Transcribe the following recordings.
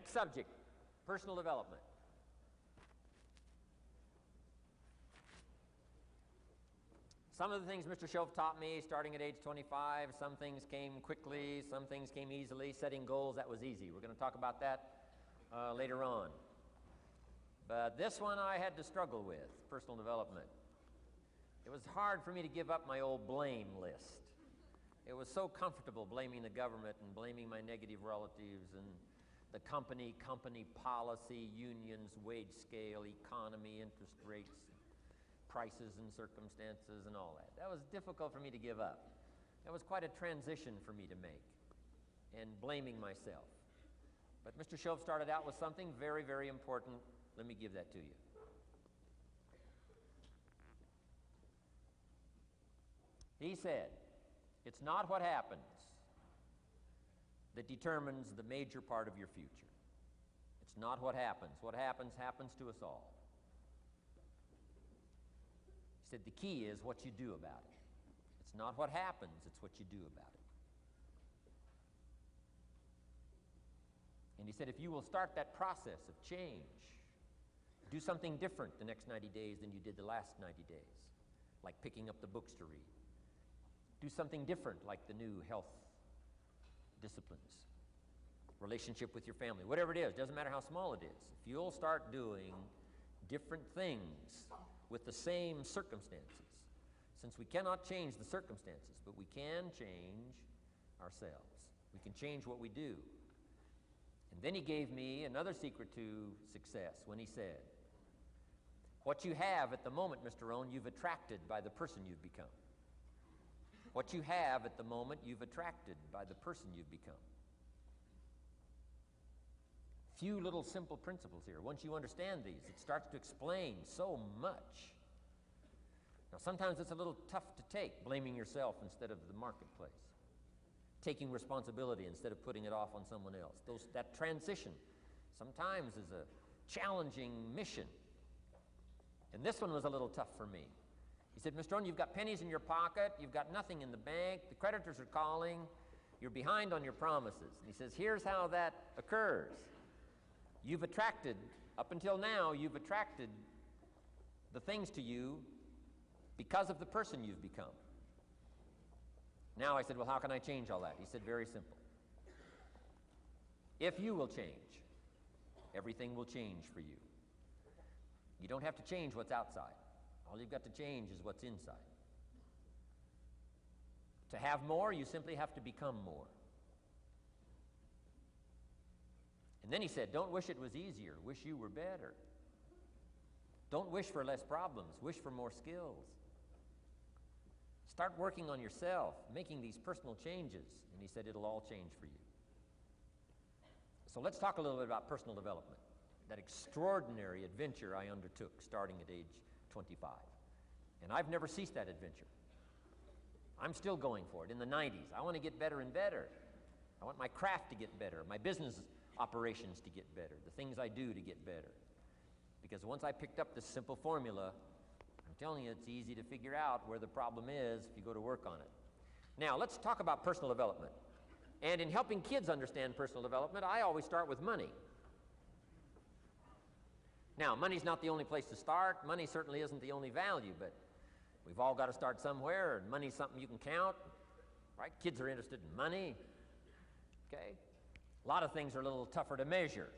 Next subject, personal development. Some of the things Mr. Shoaff taught me starting at age 25, some things came quickly, some things came easily. Setting goals, that was easy. We're going to talk about that later on. But this one I had to struggle with, personal development. It was hard for me to give up my old blame list. It was so comfortable blaming the government and blaming my negative relatives and the company policy, unions, wage scale, economy, interest rates, prices and circumstances and all that. That was difficult for me to give up. That was quite a transition for me to make, and blaming myself. But Mr. Shoaff started out with something very, very important. Let me give that to you. He said, it's not what happens that determines the major part of your future. It's not what happens. What happens happens to us all. He said the key is what you do about it. It's not what happens, it's what you do about it. And he said if you will start that process of change, do something different the next 90 days than you did the last 90 days, like picking up the books to read. Do something different like the new health disciplines, relationship with your family, whatever it is, doesn't matter how small it is. If you'll start doing different things with the same circumstances, since we cannot change the circumstances, but we can change ourselves. We can change what we do. And then he gave me another secret to success when he said, what you have at the moment, Mr. Rohn, you've attracted by the person you've become. What you have at the moment, you've attracted by the person you've become. Few little simple principles here. Once you understand these, it starts to explain so much. Now, sometimes it's a little tough to take, blaming yourself instead of the marketplace, taking responsibility instead of putting it off on someone else. That transition sometimes is a challenging mission. And this one was a little tough for me. He said, Mr. Rohn, you've got pennies in your pocket, you've got nothing in the bank, the creditors are calling, you're behind on your promises. And he says, here's how that occurs. You've attracted, up until now, you've attracted the things to you because of the person you've become. Now I said, well, how can I change all that? He said, very simple. If you will change, everything will change for you. You don't have to change what's outside. All you've got to change is what's inside. To have more, you simply have to become more. And then he said, don't wish it was easier, wish you were better. Don't wish for less problems, wish for more skills. Start working on yourself, making these personal changes. And he said, it'll all change for you. So let's talk a little bit about personal development, that extraordinary adventure I undertook starting at age 25. And I've never ceased that adventure. I'm still going for it in the 90s. I want to get better and better. I want my craft to get better, my business operations to get better, the things I do to get better. Because once I picked up this simple formula, I'm telling you, it's easy to figure out where the problem is if you go to work on it. Now, let's talk about personal development. And in helping kids understand personal development, I always start with money. Now, money's not the only place to start. Money certainly isn't the only value, but we've all got to start somewhere, and money's something you can count, right? Kids are interested in money, okay? A lot of things are a little tougher to measure,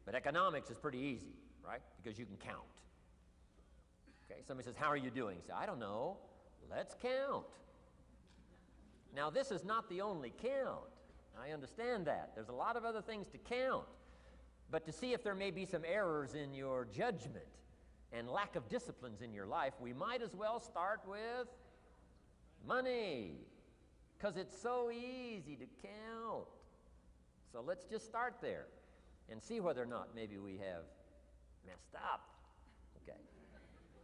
but economics is pretty easy, right? Because you can count. Okay, somebody says, how are you doing? You say, I don't know. Let's count. Now, this is not the only count. I understand that. There's a lot of other things to count. But to see if there may be some errors in your judgment and lack of disciplines in your life, we might as well start with money, because it's so easy to count. So let's just start there and see whether or not maybe we have messed up. Okay.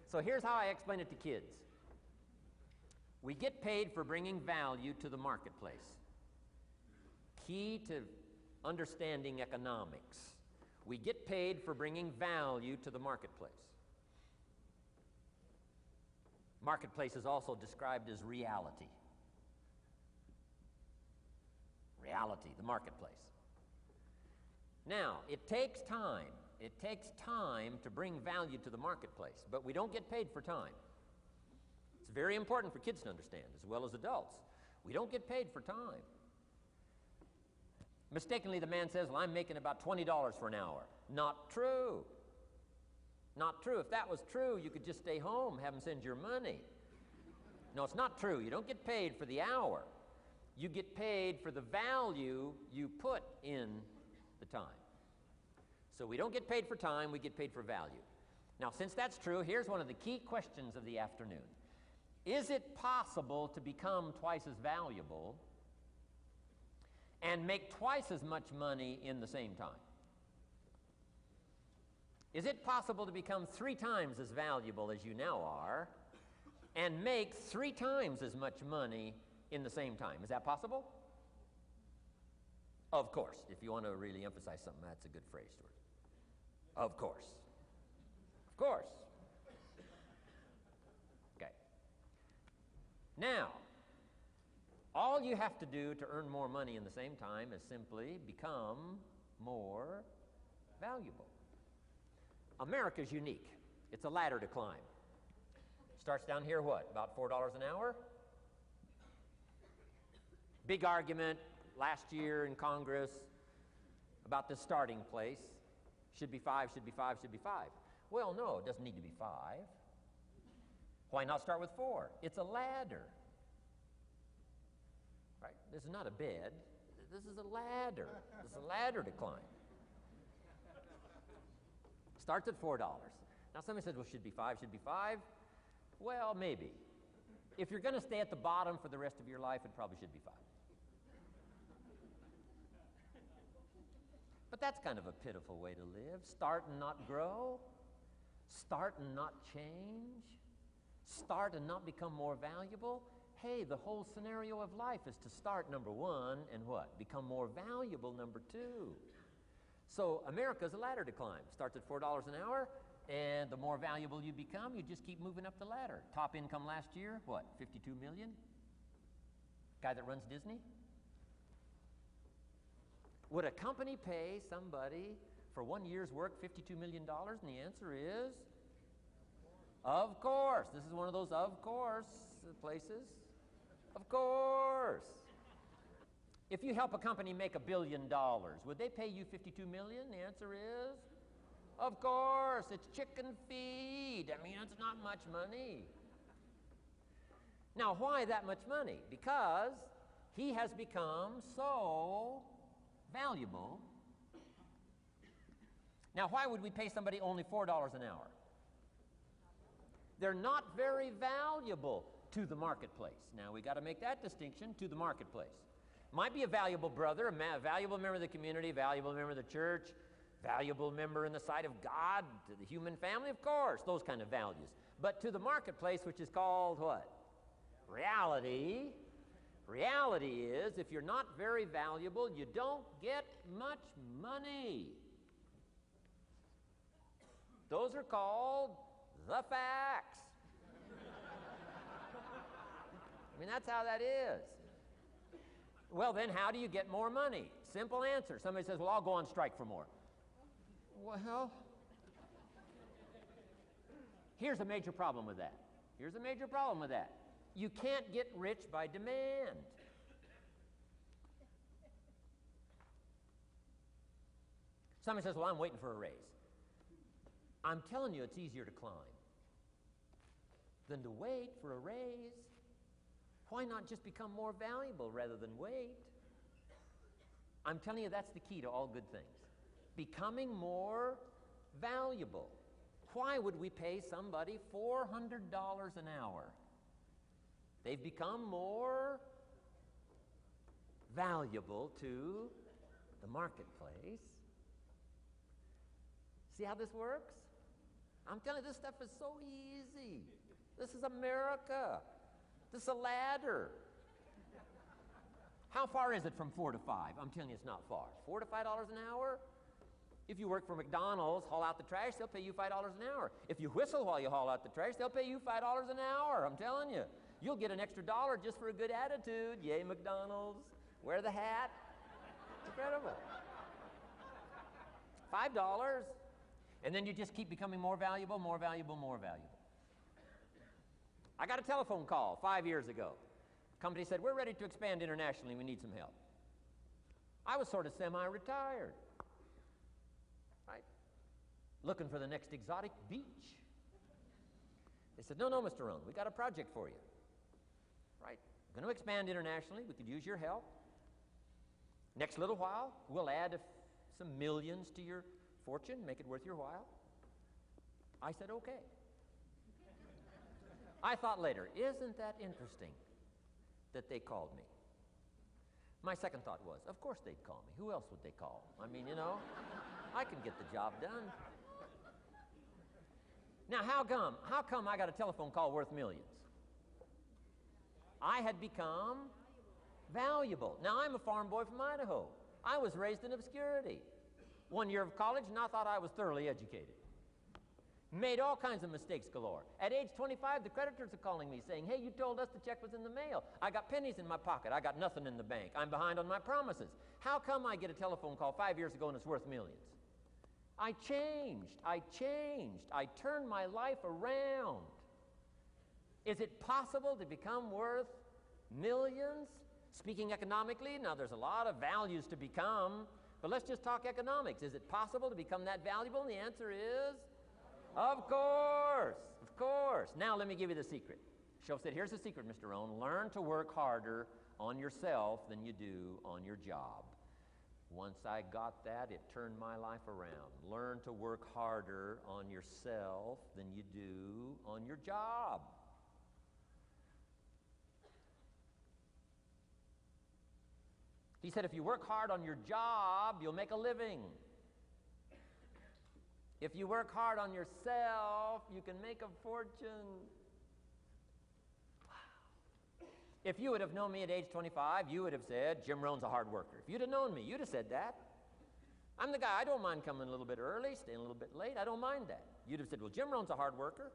So here's how I explain it to kids. We get paid for bringing value to the marketplace. Key to understanding economics. We get paid for bringing value to the marketplace. Marketplace is also described as reality. Reality, the marketplace. Now, it takes time. It takes time to bring value to the marketplace, but we don't get paid for time. It's very important for kids to understand, as well as adults. We don't get paid for time. Mistakenly, the man says, well, I'm making about $20 for an hour. Not true. Not true. If that was true, you could just stay home, have them send your money. No, it's not true. You don't get paid for the hour. You get paid for the value you put in the time. So we don't get paid for time, we get paid for value. Now, since that's true, here's one of the key questions of the afternoon. Is it possible to become twice as valuable and make twice as much money in the same time? Is it possible to become 3 times as valuable as you now are and make 3 times as much money in the same time? Is that possible? Of course. If you want to really emphasize something, that's a good phrase, Stuart. Of course. Of course. Okay. Now, all you have to do to earn more money in the same time is simply become more valuable. America's unique. It's a ladder to climb. Starts down here, what, about $4 an hour? Big argument last year in Congress about the starting place. Should be 5, should be 5, should be 5. Well, no, it doesn't need to be 5. Why not start with 4? It's a ladder. Right? This is not a bed. This is a ladder. This is a ladder to climb. Starts at $4. Now somebody says, well, should be 5, should be 5. Well, maybe. If you're going to stay at the bottom for the rest of your life, it probably should be 5. But that's kind of a pitiful way to live. Start and not grow. Start and not change. Start and not become more valuable. Hey, the whole scenario of life is to start, number 1, and what? Become more valuable, number 2. So America's a ladder to climb. Starts at $4 an hour, and the more valuable you become, you just keep moving up the ladder. Top income last year, what, 52 million? Guy that runs Disney? Would a company pay somebody for 1 year's work $52 million? And the answer is, of course. This is one of those of course places. Of course. If you help a company make $1 billion, would they pay you $52 million? The answer is, of course. It's chicken feed. I mean, it's not much money. Now, why that much money? Because he has become so valuable. Now, why would we pay somebody only $4 an hour? They're not very valuable to the marketplace. Now, we got to make that distinction, to the marketplace. Might be a valuable brother, a valuable member of the community, valuable member of the church, valuable member in the sight of God, to the human family, of course, those kind of values. But to the marketplace, which is called what? Reality. Reality is, if you're not very valuable, you don't get much money. Those are called the facts. I mean, that's how that is. Well, then how do you get more money? Simple answer. Somebody says, well, I'll go on strike for more. Well, here's a major problem with that. Here's a major problem with that. You can't get rich by demand. Somebody says, well, I'm waiting for a raise. I'm telling you, it's easier to climb than to wait for a raise. Why not just become more valuable rather than wait? I'm telling you, that's the key to all good things. Becoming more valuable. Why would we pay somebody $400 an hour? They've become more valuable to the marketplace. See how this works? I'm telling you, this stuff is so easy. This is America. This is a ladder. How far is it from 4 to 5? I'm telling you, it's not far. $4 to $5 an hour? If you work for McDonald's, haul out the trash, they'll pay you $5 an hour. If you whistle while you haul out the trash, they'll pay you $5 an hour. I'm telling you. You'll get an extra $1 just for a good attitude. Yay, McDonald's. Wear the hat. It's incredible. $5. And then you just keep becoming more valuable, more valuable, more valuable. I got a telephone call 5 years ago. The company said, we're ready to expand internationally. We need some help. I was sort of semi-retired, right? Looking for the next exotic beach. They said, no, Mr. Rohn, we got a project for you, right? We're going to expand internationally. We could use your help. Next little while, we'll add some millions to your fortune, make it worth your while. I said, okay. I thought later, isn't that interesting that they called me? My second thought was, of course they'd call me. Who else would they call? I mean, you know, I can get the job done. Now, how come I got a telephone call worth millions? I had become valuable. Now, I'm a farm boy from Idaho. I was raised in obscurity. 1 year of college, and I thought I was thoroughly educated. Made all kinds of mistakes galore. At age 25, the creditors are calling me saying, hey, you told us the check was in the mail. I got pennies in my pocket. I got nothing in the bank. I'm behind on my promises. How come I get a telephone call 5 years ago and it's worth millions? I changed. I turned my life around. Is it possible to become worth millions? Speaking economically, now there's a lot of values to become, but let's just talk economics. Is it possible to become that valuable? And the answer is, of course. Now let me give you the secret. Shoaff said, here's the secret, Mr. Rohn. Learn to work harder on yourself than you do on your job. Once I got that, it turned my life around. Learn to work harder on yourself than you do on your job. He said, if you work hard on your job, you'll make a living. If you work hard on yourself, you can make a fortune. Wow. If you would have known me at age 25, you would have said, Jim Rohn's a hard worker. If you'd have known me, you'd have said that. I'm the guy, I don't mind coming a little bit early, staying a little bit late. I don't mind that. You'd have said, well, Jim Rohn's a hard worker.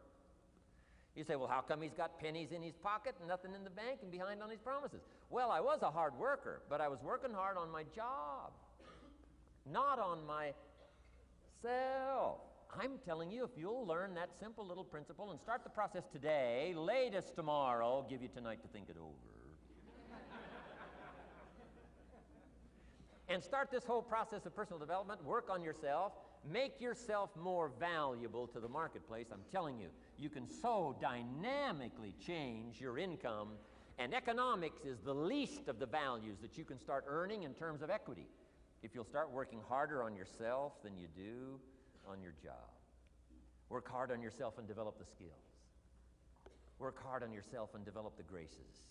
You say, well, how come he's got pennies in his pocket and nothing in the bank and behind on his promises? Well, I was a hard worker, but I was working hard on my job, not on myself. I'm telling you, if you'll learn that simple little principle and start the process today, latest tomorrow, give you tonight to think it over. And start this whole process of personal development, work on yourself, make yourself more valuable to the marketplace. I'm telling you, you can so dynamically change your income, and economics is the least of the values that you can start earning in terms of equity if you'll start working harder on yourself than you do on your job. Work hard on yourself and develop the skills. Work hard on yourself and develop the graces.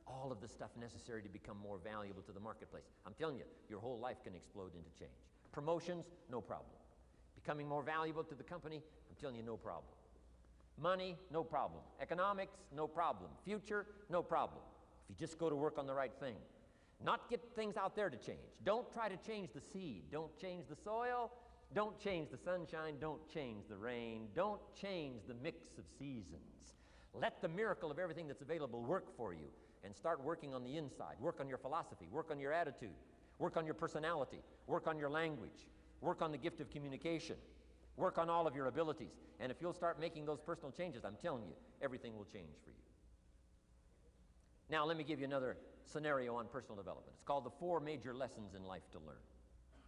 All of the stuff necessary to become more valuable to the marketplace. I'm telling you, your whole life can explode into change. Promotions, no problem. Becoming more valuable to the company, I'm telling you, no problem. Money, no problem. Economics, no problem. Future, no problem. If you just go to work on the right thing. Not get things out there to change. Don't try to change the seed. Don't change the soil. Don't change the sunshine. Don't change the rain. Don't change the mix of seasons. Let the miracle of everything that's available work for you, and start working on the inside. Work on your philosophy. Work on your attitude. Work on your personality. Work on your language. Work on the gift of communication. Work on all of your abilities. And if you'll start making those personal changes, I'm telling you, everything will change for you. Now, let me give you another scenario on personal development. It's called the 4 major lessons in life to learn.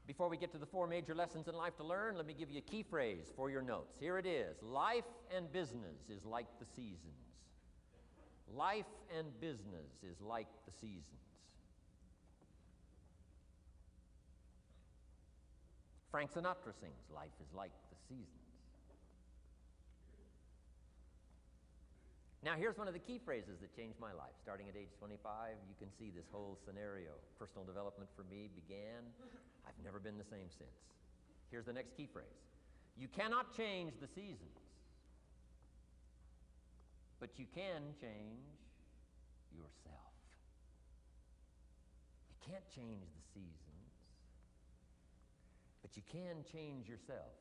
Before we get to the 4 major lessons in life to learn, let me give you a key phrase for your notes. Here it is. Life and business is like the seasons. Life and business is like the seasons. Frank Sinatra sings, life is like the seasons. Now, here's one of the key phrases that changed my life. Starting at age 25, you can see this whole scenario. Personal development for me began. I've never been the same since. Here's the next key phrase. You cannot change the seasons, but you can change yourself. You can't change the seasons, but you can change yourself.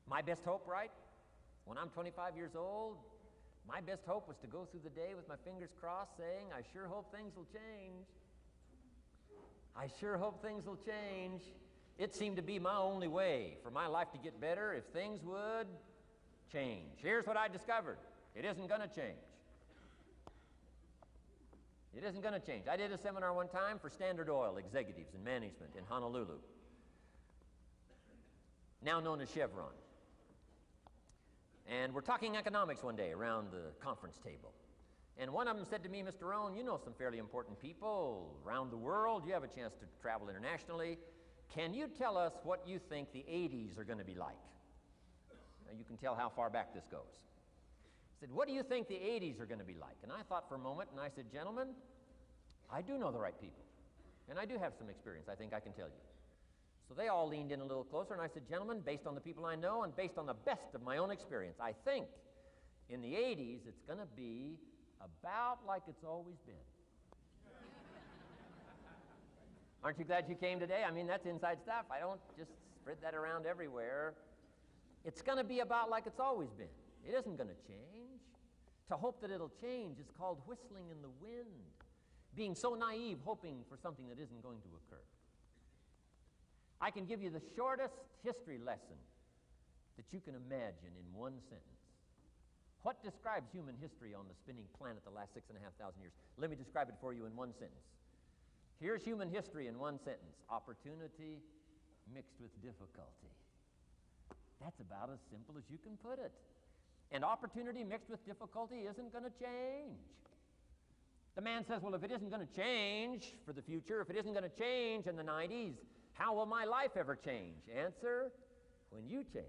My best hope, right? When I'm 25 years old, my best hope was to go through the day with my fingers crossed saying, I sure hope things will change. I sure hope things will change. It seemed to be my only way for my life to get better if things would change. Here's what I discovered. It isn't going to change. It isn't going to change. I did a seminar one time for Standard Oil executives and management in Honolulu, now known as Chevron. And we're talking economics one day around the conference table. And one of them said to me, Mr. Rohn, you know some fairly important people around the world. You have a chance to travel internationally. Can you tell us what you think the 80s are going to be like? Now, you can tell how far back this goes. I said, what do you think the 80s are going to be like? And I thought for a moment, and I said, gentlemen, I do know the right people. And I do have some experience, I think I can tell you. So they all leaned in a little closer, and I said, gentlemen, based on the people I know and based on the best of my own experience, I think in the 80s it's going to be about like it's always been. Aren't you glad you came today? I mean, that's inside stuff. I don't just spread that around everywhere. It's going to be about like it's always been. It isn't going to change. To hope that it'll change is called whistling in the wind, being so naive, hoping for something that isn't going to occur. I can give you the shortest history lesson that you can imagine in one sentence. What describes human history on the spinning planet the last 6,500 years? Let me describe it for you in one sentence. Here's human history in one sentence. Opportunity mixed with difficulty. That's about as simple as you can put it. And opportunity mixed with difficulty isn't going to change. The man says, well, if it isn't going to change for the future, if it isn't going to change in the 90s, how will my life ever change? Answer, when you change.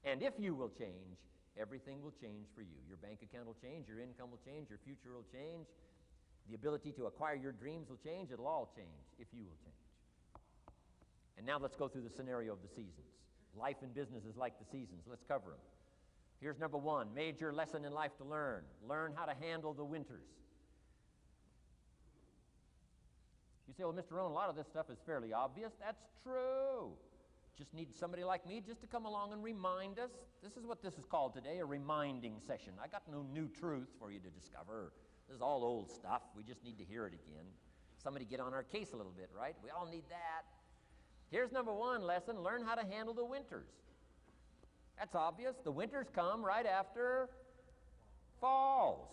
And if you will change, everything will change for you. Your bank account will change, your income will change, your future will change. The ability to acquire your dreams will change. It'll all change if you will change. And now let's go through the scenario of the seasons. Life and business is like the seasons. Let's cover them. Here's number one, major lesson in life to learn. Learn how to handle the winters. You say, well, Mr. Rohn, a lot of this stuff is fairly obvious. That's true. Just need somebody like me just to come along and remind us. This is what this is called today, a reminding session. I got no new truth for you to discover. This is all old stuff. We just need to hear it again. Somebody get on our case a little bit, right? We all need that. Here's number one lesson, learn how to handle the winters. That's obvious. The winters come right after falls.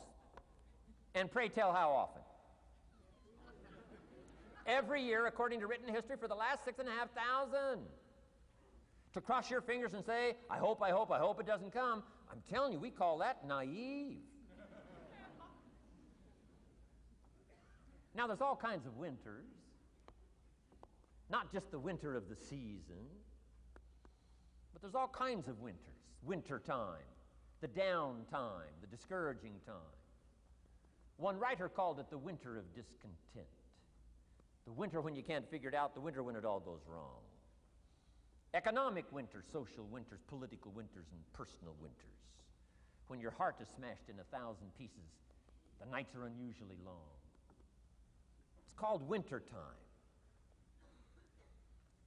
And pray tell how often? Every year, according to written history, for the last 6,500. To cross your fingers and say, I hope it doesn't come. I'm telling you, we call that naive. Now, there's all kinds of winters. Not just the winter of the season, but there's all kinds of winters. Winter time, the down time, the discouraging time. One writer called it the winter of discontent. The winter when you can't figure it out, the winter when it all goes wrong. Economic winters, social winters, political winters, and personal winters. When your heart is smashed in 1,000 pieces, the nights are unusually long. It's called winter time.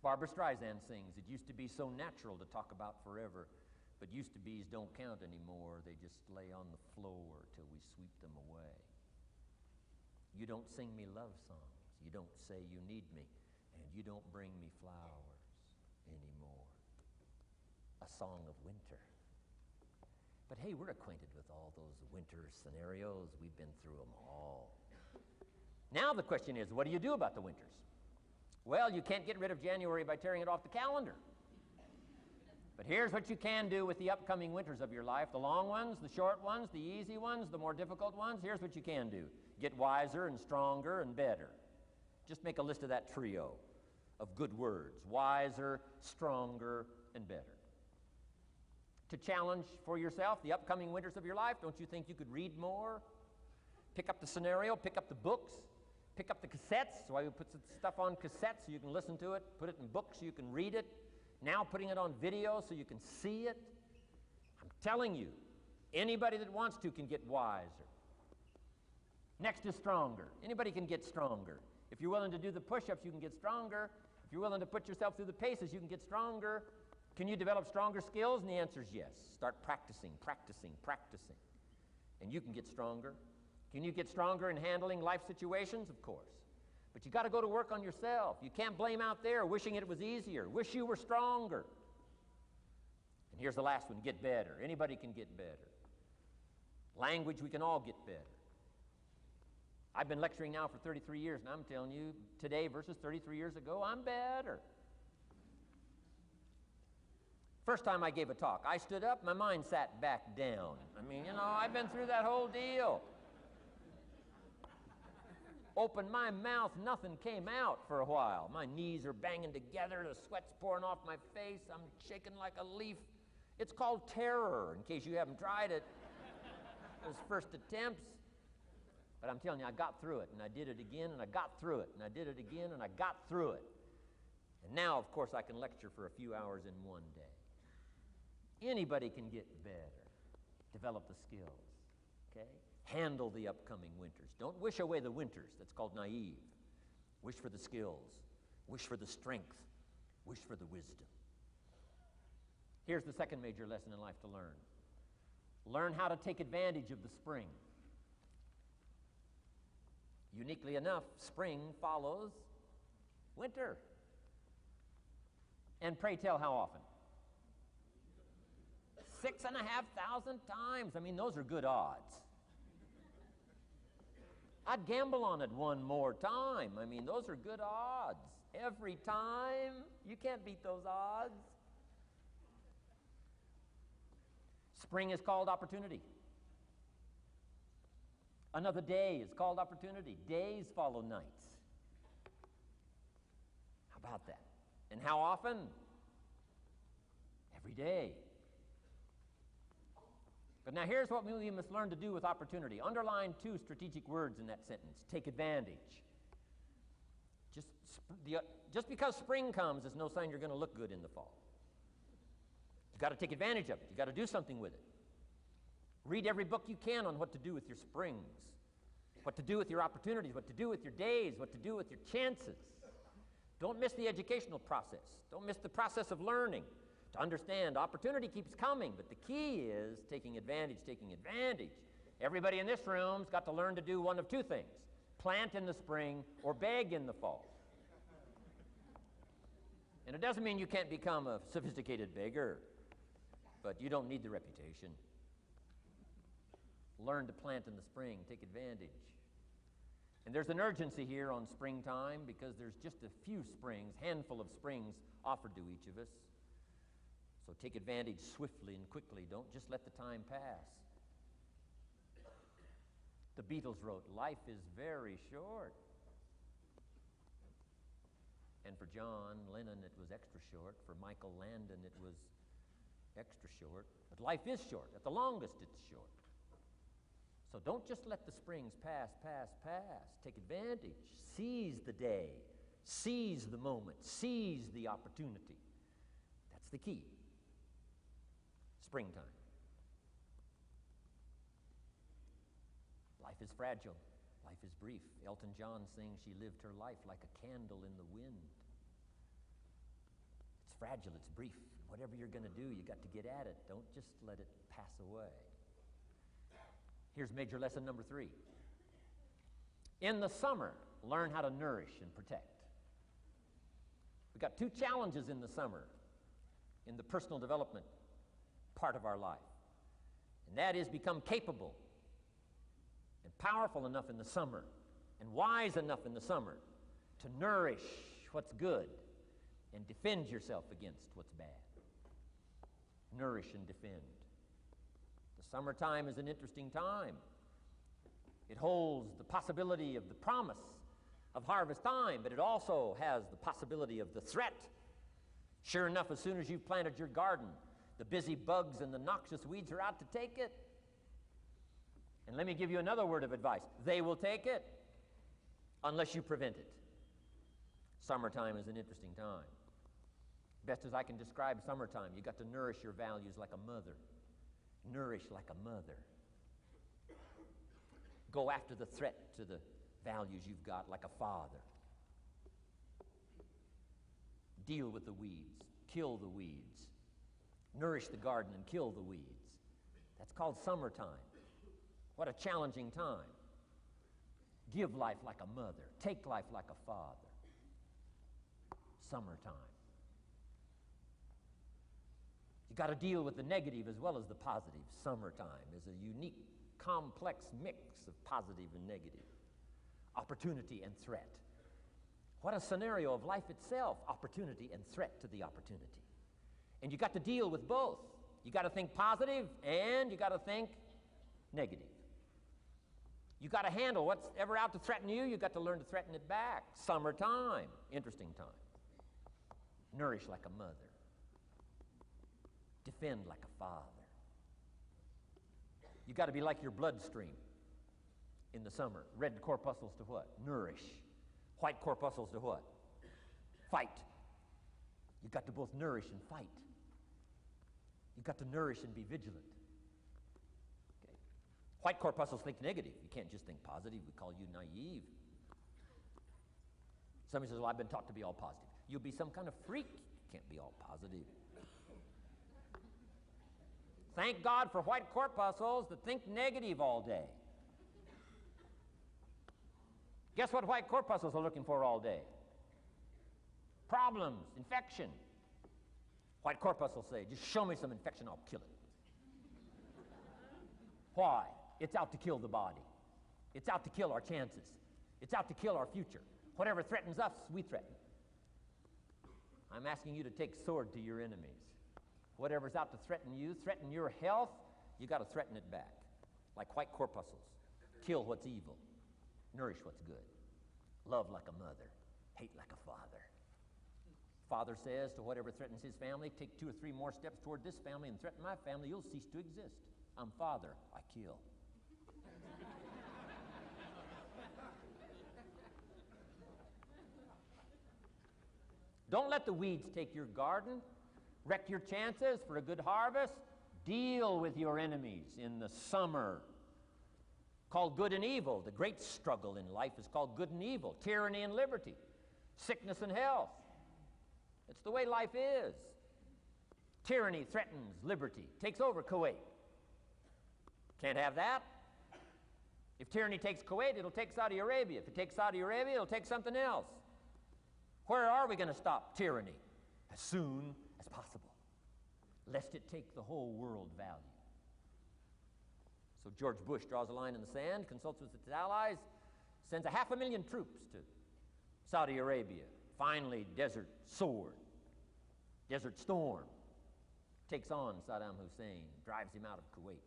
Barbra Streisand sings, it used to be so natural to talk about forever, but used to be's don't count anymore. They just lay on the floor till we sweep them away. You don't sing me love songs. You don't say you need me, and you don't bring me flowers anymore. A song of winter. But hey, we're acquainted with all those winter scenarios. We've been through them all. Now the question is, what do you do about the winters? Well, you can't get rid of January by tearing it off the calendar. But here's what you can do with the upcoming winters of your life. The long ones, the short ones, the easy ones, the more difficult ones. Here's what you can do. Get wiser and stronger and better. Just make a list of that trio of good words. Wiser, stronger, and better. To challenge for yourself the upcoming winters of your life, don't you think you could read more? Pick up the scenario, pick up the books, pick up the cassettes. That's why we put stuff on cassettes so you can listen to it, put it in books so you can read it. Now putting it on video so you can see it. I'm telling you, anybody that wants to can get wiser. Next is stronger. Anybody can get stronger. If you're willing to do the push-ups, you can get stronger. If you're willing to put yourself through the paces, you can get stronger. Can you develop stronger skills? And the answer is yes. Start practicing, practicing, practicing. And you can get stronger. Can you get stronger in handling life situations? Of course. But you got to go to work on yourself. You can't blame out there wishing it was easier. Wish you were stronger. And here's the last one, get better. Anybody can get better. Language, we can all get better. I've been lecturing now for 33 years, and I'm telling you, today versus 33 years ago, I'm better. First time I gave a talk, I stood up, my mind sat back down. I mean, I've been through that whole deal. Opened my mouth, nothing came out for a while. My knees are banging together, the sweat's pouring off my face, I'm shaking like a leaf. It's called terror, in case you haven't tried it. Those first attempts. But I'm telling you, I got through it, and I did it again, and I got through it, and I did it again, and I got through it. And now, of course, I can lecture for a few hours in one day. Anybody can get better. Develop the skills, okay? Handle the upcoming winters. Don't wish away the winters. That's called naive. Wish for the skills. Wish for the strength. Wish for the wisdom. Here's the second major lesson in life to learn. Learn how to take advantage of the spring. Uniquely enough, spring follows winter. And pray tell how often? 6,500 times. I mean, those are good odds. I'd gamble on it one more time. I mean, those are good odds. Every time. You can't beat those odds. Spring is called opportunity. Another day is called opportunity. Days follow nights. How about that? And how often? Every day. But now here's what we must learn to do with opportunity. Underline two strategic words in that sentence. Take advantage. Just because spring comes is no sign you're going to look good in the fall. You've got to take advantage of it. You've got to do something with it. Read every book you can on what to do with your springs, what to do with your opportunities, what to do with your days, what to do with your chances. Don't miss the educational process. Don't miss the process of learning. To understand, opportunity keeps coming, but the key is taking advantage, taking advantage. Everybody in this room's got to learn to do one of two things: plant in the spring or beg in the fall. And it doesn't mean you can't become a sophisticated beggar, but you don't need the reputation. Learn to plant in the spring, take advantage. And there's an urgency here on springtime because there's just a few springs, handful of springs offered to each of us. So take advantage swiftly and quickly. Don't just let the time pass. The Beatles wrote, "Life is very short." And for John Lennon, it was extra short. For Michael Landon, it was extra short. But life is short. At the longest, it's short. So don't just let the springs pass. Take advantage. Seize the day. Seize the moment. Seize the opportunity. That's the key. Springtime. Life is fragile. Life is brief. Elton John sings, "She lived her life like a candle in the wind." It's fragile. It's brief. Whatever you're going to do, you got to get at it. Don't just let it pass away. Here's major lesson number 3. In the summer, learn how to nourish and protect. We've got 2 challenges in the summer in the personal development part of our life. And that is become capable and powerful enough in the summer and wise enough in the summer to nourish what's good and defend yourself against what's bad. Nourish and defend. The summertime is an interesting time. It holds the possibility of the promise of harvest time, but it also has the possibility of the threat. Sure enough, as soon as you've planted your garden, the busy bugs and the noxious weeds are out to take it. And let me give you another word of advice. They will take it unless you prevent it. Summertime is an interesting time. Best as I can describe summertime, you got to nourish your values like a mother. Nourish like a mother. Go after the threat to the values you've got like a father. Deal with the weeds. Kill the weeds. Nourish the garden and kill the weeds. That's called summertime. What a challenging time. Give life like a mother. Take life like a father. Summertime. You got to deal with the negative as well as the positive. Summertime is a unique, complex mix of positive and negative. Opportunity and threat. What a scenario of life itself, opportunity and threat to the opportunity. And you got to deal with both. You got to think positive and you got to think negative. You got to handle what's ever out to threaten you. You got to learn to threaten it back. Summertime, interesting time. Nourish like a mother. Defend like a father. You got to be like your bloodstream in the summer. Red corpuscles to what? Nourish. White corpuscles to what? Fight. You got to both nourish and fight. You got to nourish and be vigilant. Okay. White corpuscles think negative. You can't just think positive. We call you naive. Somebody says, well, I've been taught to be all positive. You'll be some kind of freak. You can't be all positive. Thank God for white corpuscles that think negative all day. Guess what white corpuscles are looking for all day? Problems, infection. White corpuscles say, just show me some infection, I'll kill it. Why? It's out to kill the body. It's out to kill our chances. It's out to kill our future. Whatever threatens us, we threaten. I'm asking you to take sword to your enemies. Whatever's out to threaten your health, you got to threaten it back. Like white corpuscles. Kill what's evil. Nourish what's good. Love like a mother. Hate like a father. Father says to whatever threatens his family, take 2 or 3 more steps toward this family and threaten my family, you'll cease to exist. I'm father, I kill. Don't let the weeds take your garden. Wreck your chances for a good harvest. Deal with your enemies in the summer. Called good and evil. The great struggle in life is called good and evil. Tyranny and liberty. Sickness and health. It's the way life is. Tyranny threatens liberty. Takes over Kuwait. Can't have that. If tyranny takes Kuwait, it'll take Saudi Arabia. If it takes Saudi Arabia, it'll take something else. Where are we going to stop tyranny? As soon as possible, lest it take the whole world value. So George Bush draws a line in the sand, consults with its allies, sends 500,000 troops to Saudi Arabia. Finally, Desert Sword, Desert Storm, takes on Saddam Hussein, drives him out of Kuwait.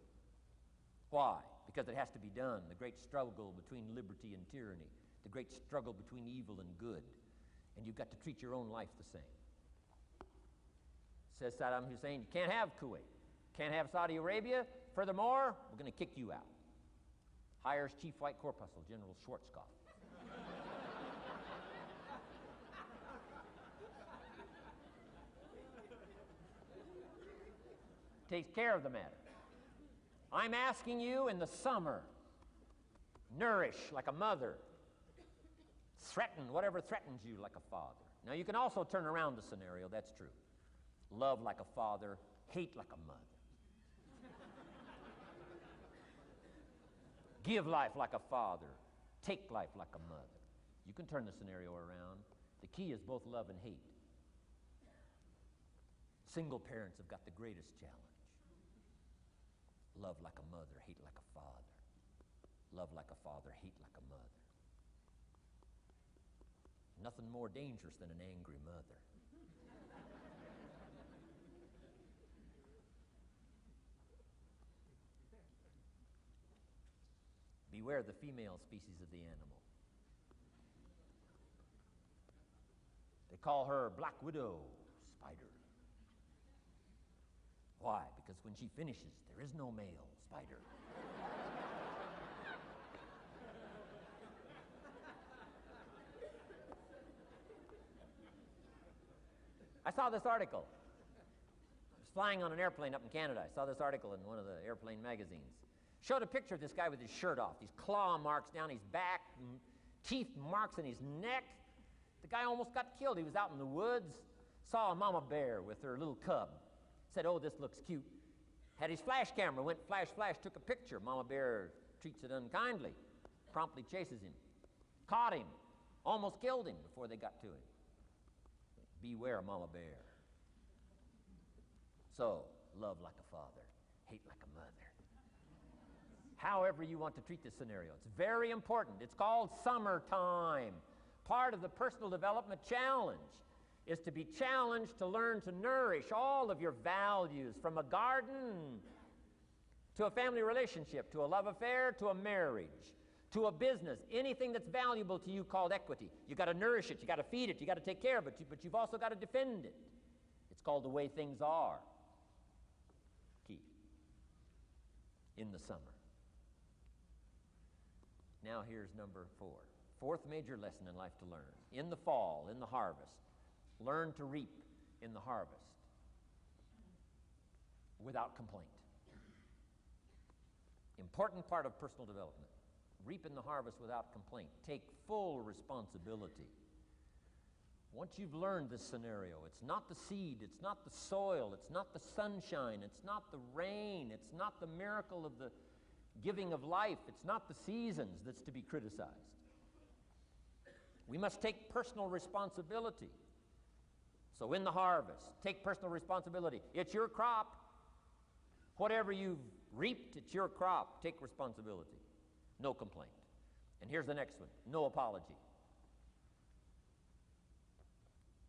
Why? Because it has to be done. The great struggle between liberty and tyranny, the great struggle between evil and good. And you've got to treat your own life the same. Says Saddam Hussein, you can't have Kuwait, can't have Saudi Arabia. Furthermore, we're going to kick you out. Hires Chief White Corpuscle, General Schwarzkopf. Takes care of the matter. I'm asking you in the summer, nourish like a mother. Threaten whatever threatens you like a father. Now you can also turn around the scenario, that's true. Love like a father, hate like a mother. Give life like a father, take life like a mother. You can turn the scenario around. The key is both love and hate. Single parents have got the greatest challenge. Love like a mother, hate like a father. Love like a father, hate like a mother. Nothing more dangerous than an angry mother. Beware the female species of the animal. They call her Black Widow spider. Why? Because when she finishes, there is no male spider. I saw this article. I was flying on an airplane up in Canada. I saw this article in one of the airplane magazines. Showed a picture of this guy with his shirt off, these claw marks down his back, teeth marks in his neck. The guy almost got killed. He was out in the woods, saw a mama bear with her little cub. Said, oh, this looks cute. Had his flash camera, went flash, flash, took a picture. Mama bear treats it unkindly, promptly chases him. Caught him, almost killed him before they got to him. Beware, Mama Bear. So, love like a father, hate like a mother. However you want to treat this scenario, it's very important. It's called summertime. Part of the personal development challenge is to be challenged to learn to nourish all of your values, from a garden to a family relationship, to a love affair, to a marriage, to a business, anything that's valuable to you called equity. You got to nourish it, you got to feed it, you got to take care of it, but you've also got to defend it. It's called the way things are. Key. In the summer. Now here's number 4. Fourth major lesson in life to learn. In the fall, in the harvest, learn to reap in the harvest without complaint. Important part of personal development. Reap in the harvest without complaint. Take full responsibility. Once you've learned this scenario, it's not the seed, it's not the soil, it's not the sunshine, it's not the rain, it's not the miracle of the giving of life, it's not the seasons that's to be criticized. We must take personal responsibility. So in the harvest, take personal responsibility. It's your crop. Whatever you've reaped, it's your crop. Take responsibility. No complaint. And here's the next one. No apology.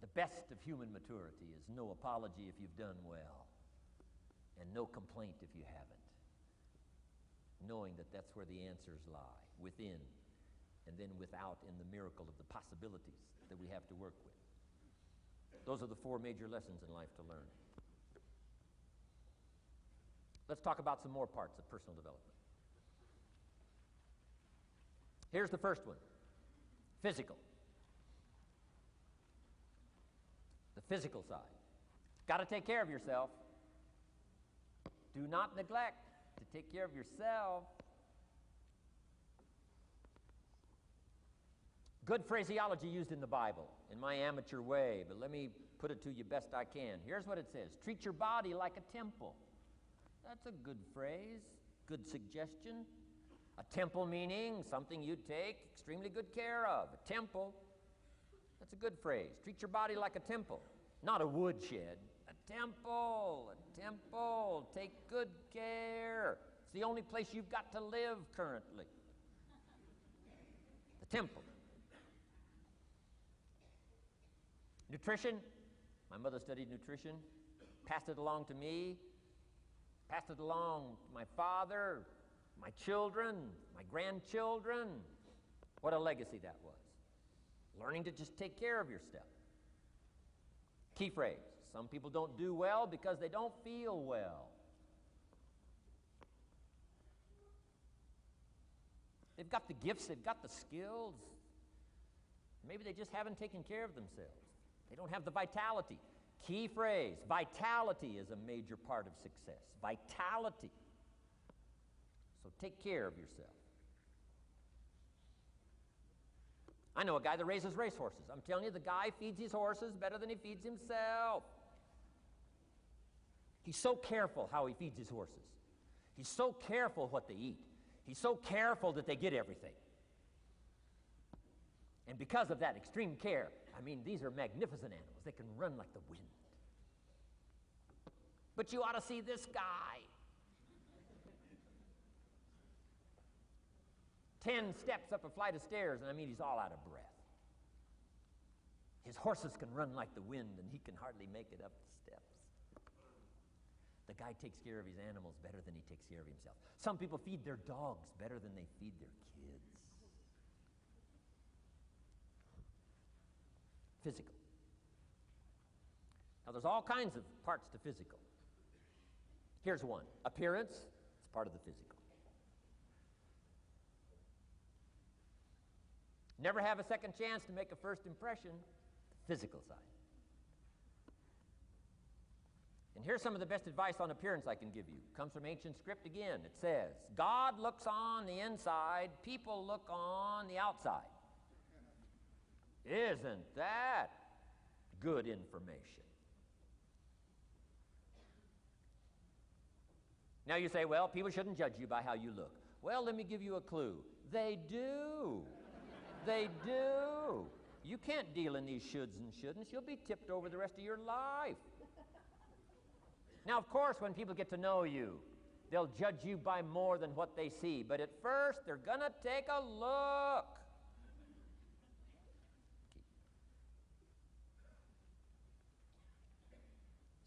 The best of human maturity is no apology if you've done well, and no complaint if you haven't. Knowing that that's where the answers lie, within, and then without, in the miracle of the possibilities that we have to work with. Those are the 4 major lessons in life to learn. Let's talk about some more parts of personal development. Here's the first one. Physical. The physical side. Got to take care of yourself. Do not neglect to take care of yourself. Good phraseology used in the Bible, in my amateur way, but let me put it to you best I can. Here's what it says. Treat your body like a temple. That's a good phrase, good suggestion. A temple meaning something you take extremely good care of. A temple, that's a good phrase. Treat your body like a temple, not a woodshed. A temple, a temple. Take good care. It's the only place you've got to live currently. The temple. Nutrition. My mother studied nutrition, passed it along to me, passed it along to my father, my children, my grandchildren. What a legacy that was. Learning to just take care of your stuff. Key phrase. Some people don't do well because they don't feel well. They've got the gifts, they've got the skills. Maybe they just haven't taken care of themselves. They don't have the vitality. Key phrase, vitality is a major part of success. Vitality. So take care of yourself. I know a guy that raises racehorses. I'm telling you, the guy feeds his horses better than he feeds himself. He's so careful how he feeds his horses. He's so careful what they eat. He's so careful that they get everything. And because of that extreme care, I mean, these are magnificent animals. They can run like the wind. But you ought to see this guy. 10 steps up a flight of stairs, and I mean, he's all out of breath. His horses can run like the wind, and he can hardly make it up the steps. The guy takes care of his animals better than he takes care of himself. Some people feed their dogs better than they feed their kids. Physical. Now, there's all kinds of parts to physical. Here's one. Appearance is part of the physical. Never have a second chance to make a first impression. The physical side. And here's some of the best advice on appearance I can give you. It comes from ancient script again. It says, God looks on the inside, people look on the outside. Isn't that good information? Now you say, well, people shouldn't judge you by how you look. Well, let me give you a clue. They do. They do. You can't deal in these shoulds and shouldn'ts. You'll be tipped over the rest of your life. Now, of course, when people get to know you, they'll judge you by more than what they see. But at first, they're going to take a look.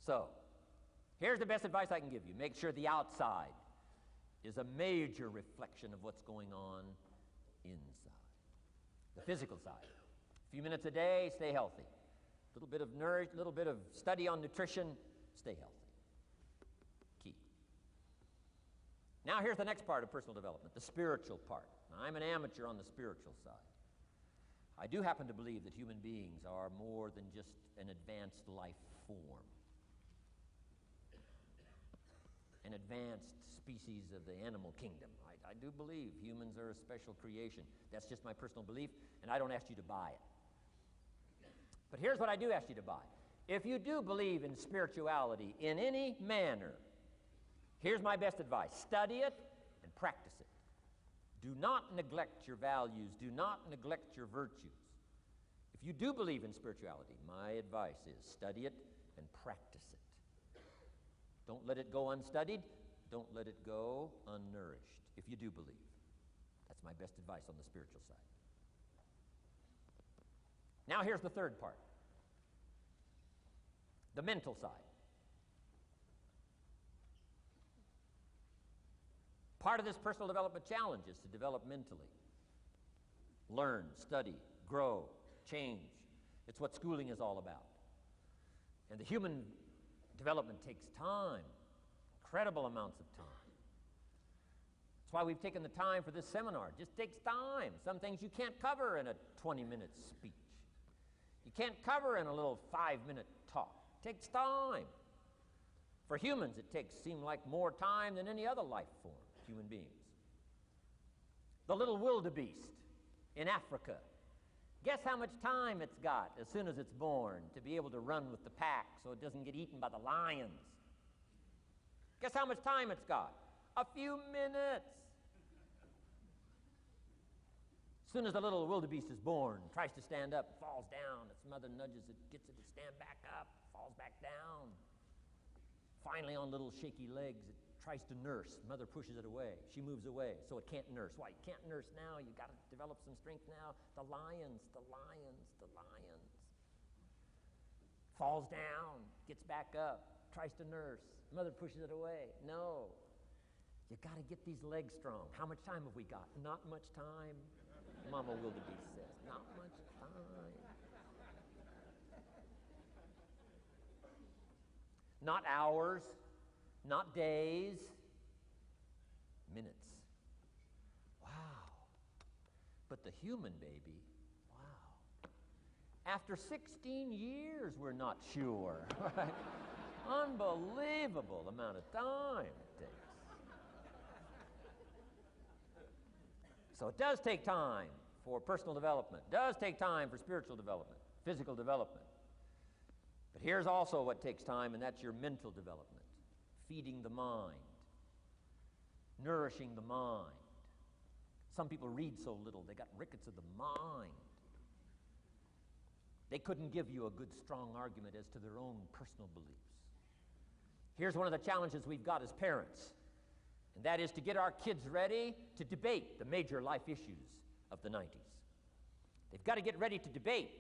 So, here's the best advice I can give you. Make sure the outside is a major reflection of what's going on inside. The physical side. A few minutes a day, stay healthy. A little bit of nourish, a little bit of study on nutrition, stay healthy. Key. Now here's the next part of personal development, the spiritual part. Now, I'm an amateur on the spiritual side. I do happen to believe that human beings are more than just an advanced life form. An advanced species of the animal kingdom. I do believe humans are a special creation. That's just my personal belief, and I don't ask you to buy it. But here's what I do ask you to buy. If you do believe in spirituality in any manner, here's my best advice. Study it and practice it. Do not neglect your values. Do not neglect your virtues. If you do believe in spirituality, my advice is study it and practice it. Don't let it go unstudied. Don't let it go unnourished, if you do believe. That's my best advice on the spiritual side. Now here's the third part. The mental side. Part of this personal development challenge is to develop mentally. Learn, study, grow, change. It's what schooling is all about. And the human development takes time, incredible amounts of time. That's why we've taken the time for this seminar. It just takes time. Some things you can't cover in a 20-minute speech. You can't cover in a little 5-minute talk. It takes time. For humans, it seems like more time than any other life form, human beings. The little wildebeest in Africa. Guess how much time it's got as soon as it's born to be able to run with the pack so it doesn't get eaten by the lions? Guess how much time it's got? A few minutes. As soon as the little wildebeest is born, tries to stand up, falls down. Its mother nudges it, gets it to stand back up, falls back down. Finally, on little shaky legs, it tries to nurse. Mother pushes it away. She moves away, so it can't nurse. Why? You can't nurse now. You've got to develop some strength now. The lions, the lions, the lions. Falls down, gets back up, tries to nurse. Mother pushes it away. No. You got to get these legs strong. How much time have we got? Not much time. Mama wildebeest says, not much time. Not hours, not days, minutes. Wow. But the human baby, wow. After 16 years, we're not sure. Right? Unbelievable amount of time it takes. So it does take time for personal development. It does take time for spiritual development, physical development. But here's also what takes time, and that's your mental development. Feeding the mind. Nourishing the mind. Some people read so little, they got rickets of the mind. They couldn't give you a good, strong argument as to their own personal beliefs. Here's one of the challenges we've got as parents, and that is to get our kids ready to debate the major life issues of the 90s. They've got to get ready to debate.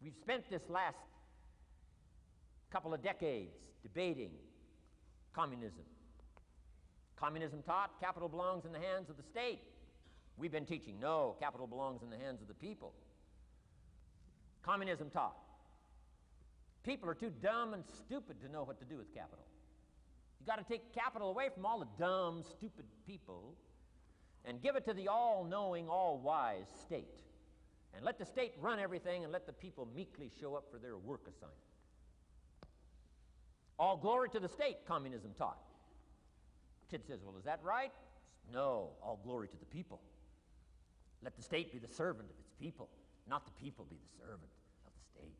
We've spent this last couple of decades debating communism. Communism taught capital belongs in the hands of the state. We've been teaching, no, capital belongs in the hands of the people. Communism taught people are too dumb and stupid to know what to do with capital. You've got to take capital away from all the dumb, stupid people and give it to the all-knowing, all-wise state. And let the state run everything and let the people meekly show up for their work assignment. All glory to the state, communism taught. Kid says, well, is that right? No, all glory to the people. Let the state be the servant of its people, not the people be the servant of the state.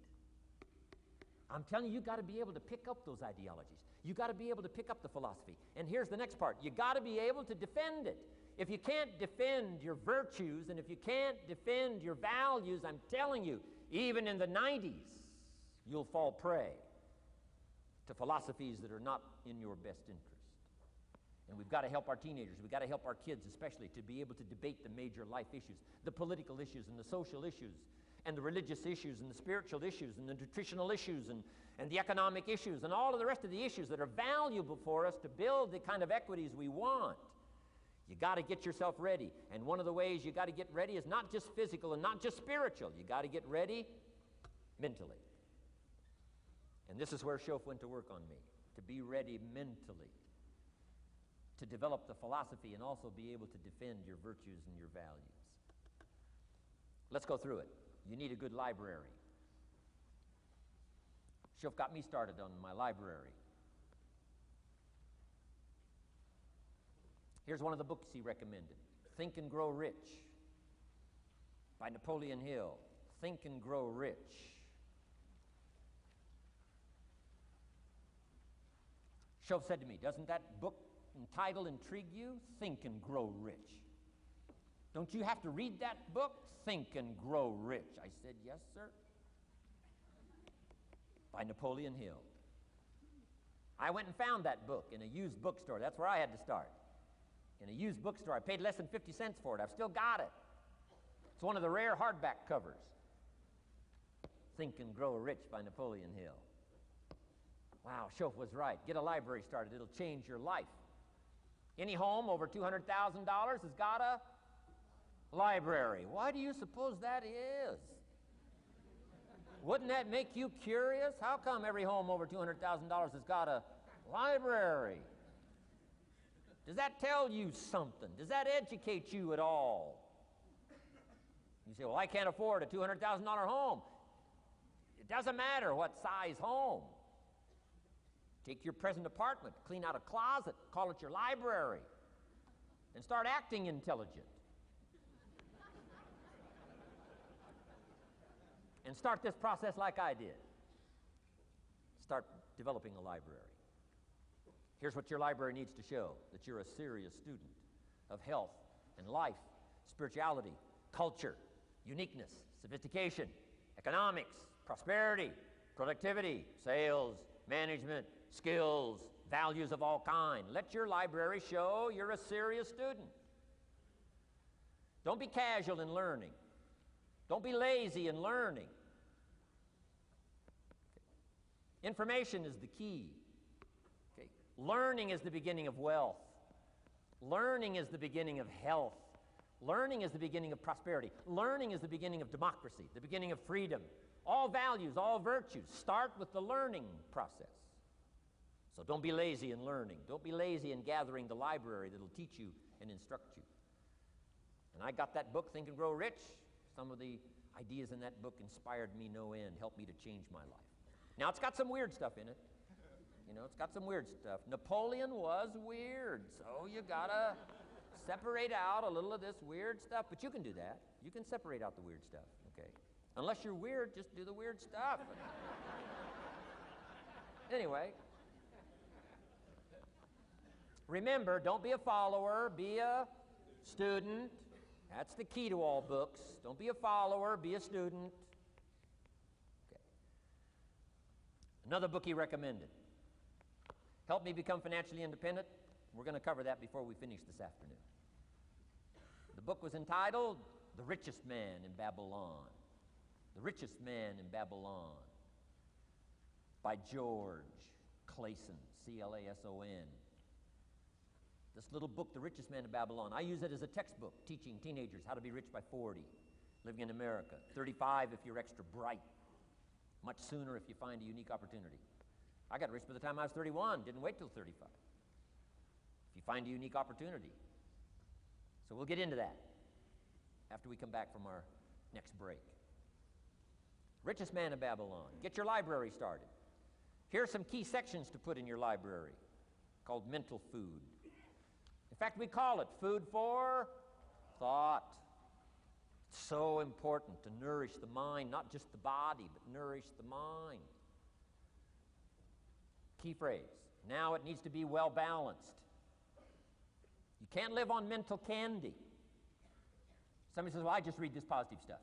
I'm telling you, you've got to be able to pick up those ideologies. You've got to be able to pick up the philosophy. And here's the next part. You've got to be able to defend it. If you can't defend your virtues and if you can't defend your values, I'm telling you, even in the 90s, you'll fall prey to philosophies that are not in your best interest. And we've got to help our teenagers, we've got to help our kids especially to be able to debate the major life issues, the political issues and the social issues and the religious issues and the spiritual issues and the nutritional issues and the economic issues and all of the rest of the issues that are valuable for us to build the kind of equities we want. You got to get yourself ready. And one of the ways you got to get ready is not just physical and not just spiritual. You got to get ready mentally. And this is where Shof went to work on me, to be ready mentally, to develop the philosophy and also be able to defend your virtues and your values. Let's go through it. You need a good library. Shof got me started on my library. Here's one of the books he recommended, Think and Grow Rich by Napoleon Hill. Think and Grow Rich. Shof said to me, doesn't that book and title intrigue you? Think and Grow Rich. Don't you have to read that book? Think and Grow Rich. I said, yes, sir. By Napoleon Hill. I went and found that book in a used bookstore. That's where I had to start. In a used bookstore. I paid less than 50 cents for it. I've still got it. It's one of the rare hardback covers. Think and Grow Rich by Napoleon Hill. Wow, Shof was right. Get a library started. It'll change your life. Any home over $200,000 has got a library. Why do you suppose that is? Wouldn't that make you curious? How come every home over $200,000 has got a library? Does that tell you something? Does that educate you at all? You say, well, I can't afford a $200,000 home. It doesn't matter what size home. Take your present apartment, clean out a closet, call it your library, and start acting intelligent. And start this process like I did. Start developing a library. Here's what your library needs to show, that you're a serious student of health and life, spirituality, culture, uniqueness, sophistication, economics, prosperity, productivity, sales, management, skills, values of all kinds. Let your library show you're a serious student. Don't be casual in learning. Don't be lazy in learning. Information is the key. Okay. Learning is the beginning of wealth. Learning is the beginning of health. Learning is the beginning of prosperity. Learning is the beginning of democracy, the beginning of freedom. All values, all virtues start with the learning process. So don't be lazy in learning. Don't be lazy in gathering the library that'll teach you and instruct you. And I got that book, Think and Grow Rich. Some of the ideas in that book inspired me no end, helped me to change my life. Now, it's got some weird stuff in it. You know, it's got some weird stuff. Napoleon was weird, so you gotta separate out a little of this weird stuff. But you can do that. You can separate out the weird stuff, okay? Unless you're weird, just do the weird stuff. Anyway, remember, don't be a follower, be a student. That's the key to all books. Don't be a follower, be a student. Okay. Another book he recommended. Help Me Become Financially Independent. We're going to cover that before we finish this afternoon. The book was entitled The Richest Man in Babylon. The Richest Man in Babylon by George Clason, C-L-A-S-O-N. This little book, The Richest Man in Babylon, I use it as a textbook teaching teenagers how to be rich by 40, living in America. 35 if you're extra bright. Much sooner if you find a unique opportunity. I got rich by the time I was 31, didn't wait till 35. If you find a unique opportunity. So we'll get into that after we come back from our next break. Richest Man in Babylon. Get your library started. Here are some key sections to put in your library called mental food. In fact, we call it food for thought. It's so important to nourish the mind, not just the body, but nourish the mind. Key phrase. Now it needs to be well balanced. You can't live on mental candy. Somebody says, well, I just read this positive stuff.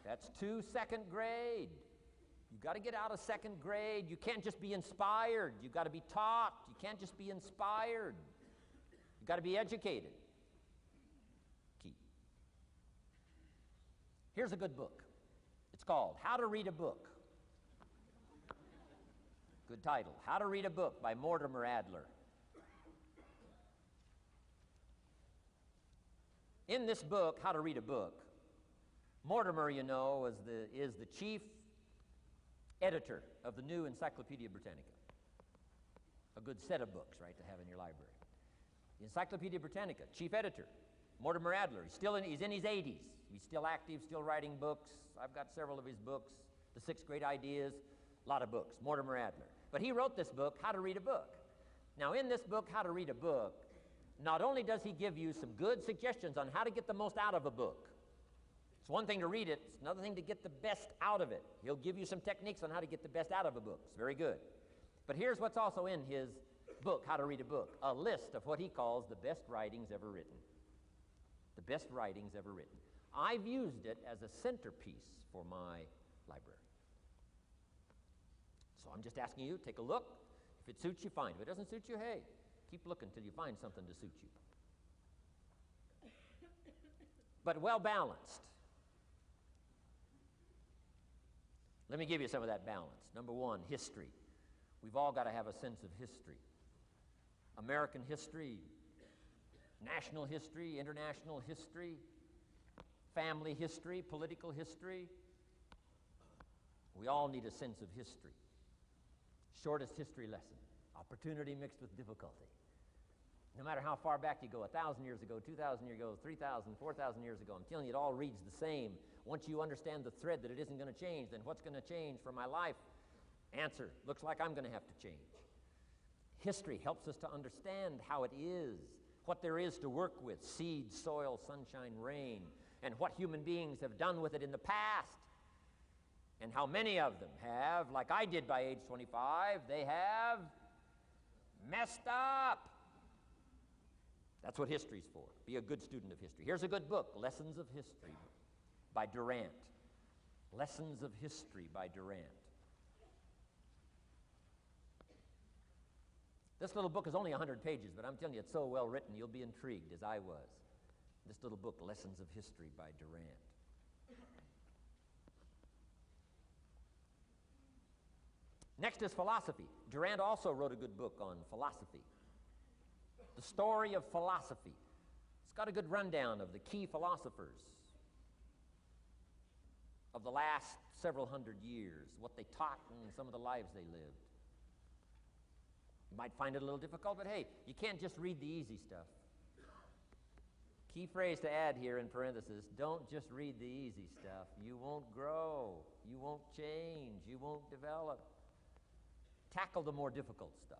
That's too second grade. You've got to get out of second grade. You can't just be inspired. You've got to be taught. You can't just be inspired. You've got to be educated. Key. Here's a good book. It's called How to Read a Book. Good title. How to Read a Book by Mortimer Adler. In this book, How to Read a Book, Mortimer, you know, is the chief editor of the new Encyclopedia Britannica. A good set of books, right, to have in your library. The Encyclopedia Britannica, chief editor, Mortimer Adler. He's in his 80s. He's still active, still writing books. I've got several of his books. The 6 Great Ideas, a lot of books. Mortimer Adler. But he wrote this book, How to Read a Book. Now, in this book, How to Read a Book, not only does he give you some good suggestions on how to get the most out of a book. It's one thing to read it, it's another thing to get the best out of it. He'll give you some techniques on how to get the best out of a book. It's very good. But here's what's also in his book, How to Read a Book, a list of what he calls the best writings ever written. The best writings ever written. I've used it as a centerpiece for my library. So I'm just asking you, take a look. If it suits you, fine. If it doesn't suit you, hey, keep looking till you find something to suit you. But well balanced. Let me give you some of that balance. Number one, history. We've all got to have a sense of history. American history, national history, international history, family history, political history. We all need a sense of history. Shortest history lesson, opportunity mixed with difficulty. No matter how far back you go, 1,000 years ago, 2,000 years ago, 3,000, 4,000 years ago, I'm telling you, it all reads the same. Once you understand the thread that it isn't going to change, then what's going to change for my life? Answer, looks like I'm going to have to change. History helps us to understand how it is, what there is to work with, seed, soil, sunshine, rain, and what human beings have done with it in the past, and how many of them have, like I did by age 25, they have messed up. That's what history's for. Be a good student of history. Here's a good book, Lessons of History by Durant. Lessons of History by Durant. This little book is only 100 pages, but I'm telling you, it's so well written, you'll be intrigued, as I was. This little book, Lessons of History by Durant. Next is philosophy. Durant also wrote a good book on philosophy. The Story of Philosophy. It's got a good rundown of the key philosophers of the last several hundred years, what they taught and some of the lives they lived. You might find it a little difficult, but hey, you can't just read the easy stuff. Key phrase to add here in parentheses, don't just read the easy stuff. You won't grow. You won't change. You won't develop. Tackle the more difficult stuff.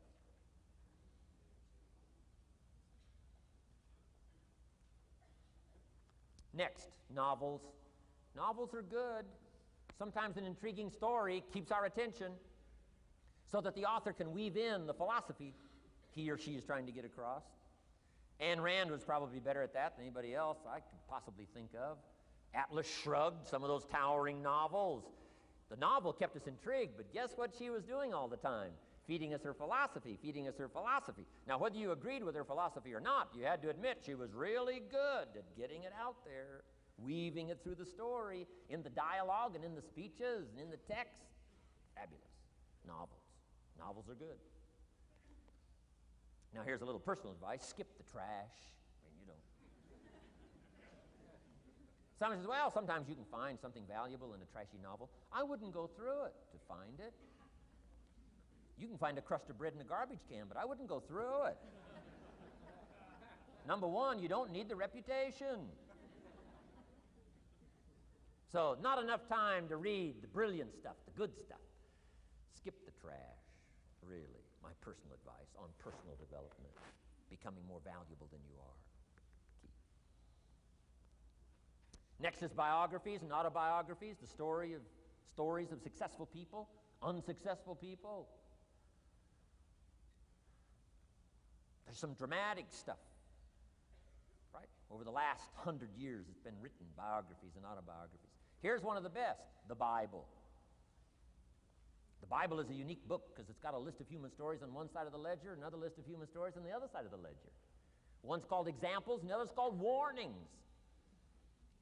Next, novels. Novels are good. Sometimes an intriguing story keeps our attention so that the author can weave in the philosophy he or she is trying to get across. Ayn Rand was probably better at that than anybody else I could possibly think of. Atlas Shrugged, some of those towering novels. The novel kept us intrigued, but guess what she was doing all the time? Feeding us her philosophy, feeding us her philosophy. Now, whether you agreed with her philosophy or not, you had to admit she was really good at getting it out there, weaving it through the story, in the dialogue and in the speeches and in the text. Fabulous. Novels. Novels are good. Now, here's a little personal advice. Skip the trash. I mean, you don't. Someone says, well, sometimes you can find something valuable in a trashy novel. I wouldn't go through it to find it. You can find a crust of bread in a garbage can, but I wouldn't go through it. Number one, you don't need the reputation. So, not enough time to read the brilliant stuff, the good stuff. Skip the trash, really. My personal advice on personal development, becoming more valuable than you are. Key. Next is biographies and autobiographies, the stories of successful people, unsuccessful people. There's some dramatic stuff Over the last 100 years, it's been written, biographies and autobiographies. Here's one of the best, the Bible. The Bible is a unique book because it's got a list of human stories on one side of the ledger, another list of human stories on the other side of the ledger. One's called examples, and the other's called warnings.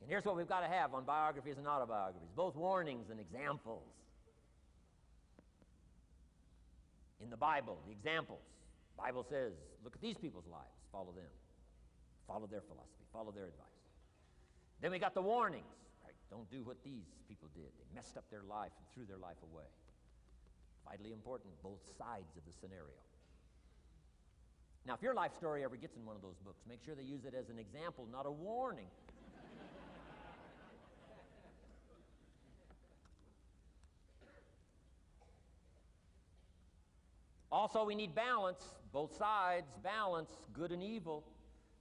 And here's what we've got to have on biographies and autobiographies, both warnings and examples. In the Bible, the examples. The Bible says, look at these people's lives, follow them. Follow their philosophy, follow their advice. Then we got the warnings. Right? Don't do what these people did. They messed up their life and threw their life away. Vitally important, both sides of the scenario. Now, if your life story ever gets in one of those books, make sure they use it as an example, not a warning. Also, we need balance, both sides, balance, good and evil,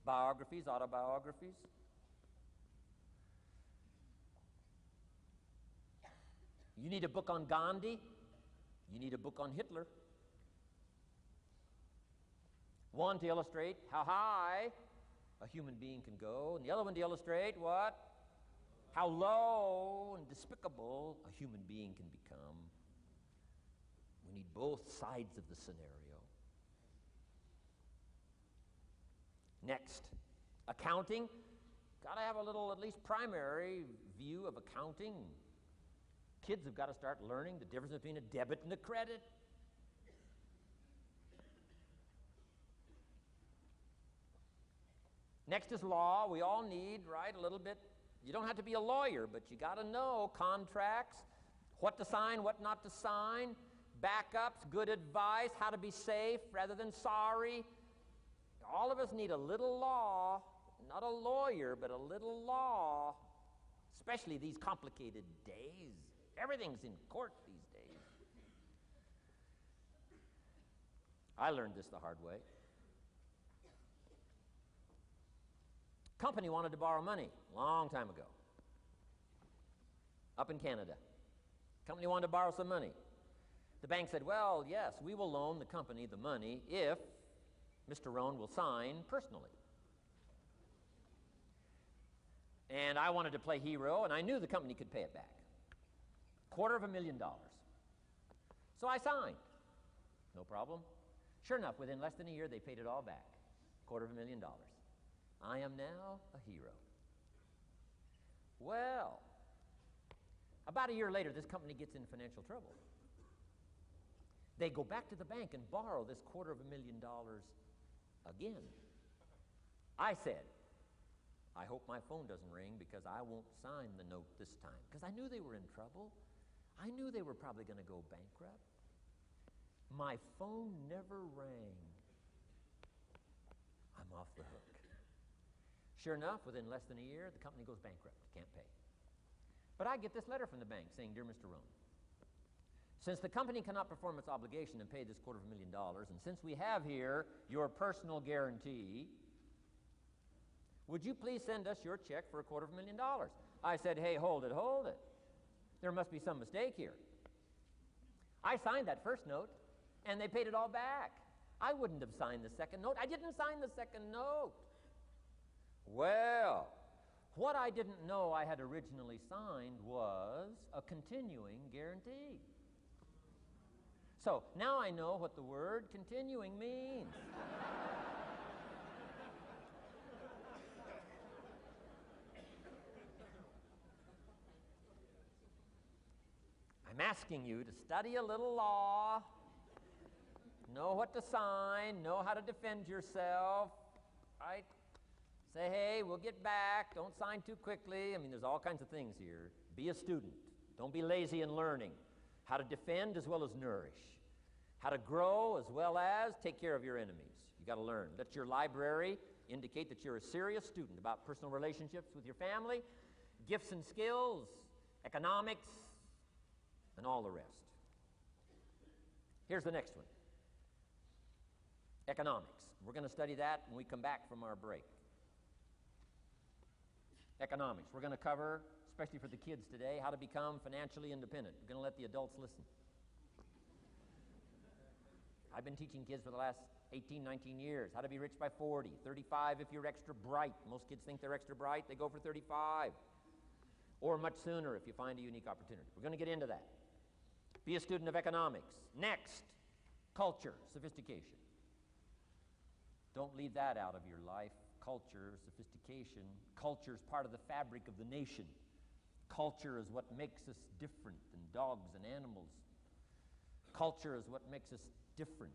biographies, autobiographies. You need a book on Gandhi. You need a book on Hitler. One to illustrate how high a human being can go, and the other one to illustrate what? How low and despicable a human being can become. We need both sides of the scenario. Next, accounting. Got to have a little, at least primary view of accounting. Kids have got to start learning the difference between a debit and a credit. Next is law. We all need, right, a little bit. You don't have to be a lawyer, but you got to know contracts, what to sign, what not to sign, backups, good advice, how to be safe rather than sorry. All of us need a little law, not a lawyer, but a little law, especially these complicated days. Everything's in court these days. I learned this the hard way. Company wanted to borrow money a long time ago, up in Canada. Company wanted to borrow some money. The bank said, well, yes, we will loan the company the money if Mr. Rohn will sign personally. And I wanted to play hero, and I knew the company could pay it back. $250,000. So I signed. No problem. Sure enough, within less than a year, they paid it all back. $250,000. I am now a hero. Well, about a year later, this company gets in financial trouble. They go back to the bank and borrow this $250,000 again. I said, I hope my phone doesn't ring because I won't sign the note this time. Because I knew they were in trouble. I knew they were probably going to go bankrupt. My phone never rang. I'm off the hook. Sure enough, within less than a year, the company goes bankrupt. Can't pay. But I get this letter from the bank saying, Dear Mr. Rohn, since the company cannot perform its obligation and pay this $250,000, and since we have here your personal guarantee, would you please send us your check for $250,000? I said, hey, hold it. There must be some mistake here. I signed that first note, and they paid it all back. I wouldn't have signed the second note. I didn't sign the second note. Well, what I didn't know I had originally signed was a continuing guarantee. So now I know what the word continuing means. I'm asking you to study a little law, know what to sign, know how to defend yourself, right? Say, hey, we'll get back. Don't sign too quickly. I mean, there's all kinds of things here. Be a student. Don't be lazy in learning. How to defend as well as nourish. How to grow as well as take care of your enemies. You got to learn. Let your library indicate that you're a serious student about personal relationships with your family, gifts and skills, economics, and all the rest. Here's the next one. Economics. We're going to study that when we come back from our break. Economics. We're going to cover, especially for the kids today, how to become financially independent. We're going to let the adults listen. I've been teaching kids for the last 18, 19 years how to be rich by 40, 35 if you're extra bright. Most kids think they're extra bright. They go for 35. Or much sooner if you find a unique opportunity. We're going to get into that. Be a student of economics. Next, culture, sophistication. Don't leave that out of your life. Culture, sophistication. Culture is part of the fabric of the nation. Culture is what makes us different than dogs and animals. Culture is what makes us different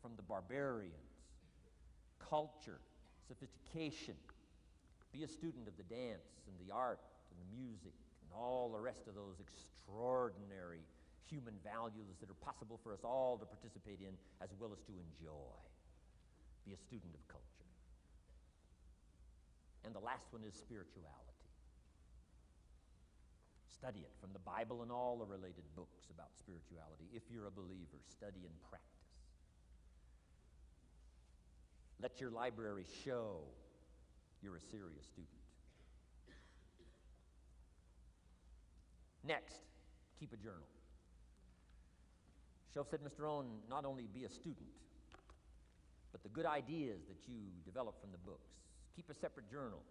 from the barbarians. Culture, sophistication. Be a student of the dance and the art and the music and all the rest of those extraordinary human values that are possible for us all to participate in as well as to enjoy. Be a student of culture. And the last one is spirituality. Study it from the Bible and all the related books about spirituality. If you're a believer, study and practice. Let your library show you're a serious student. Next, keep a journal. Shoaff said, Mr. Rohn, not only be a student, but the good ideas that you develop from the books. Keep a separate journal.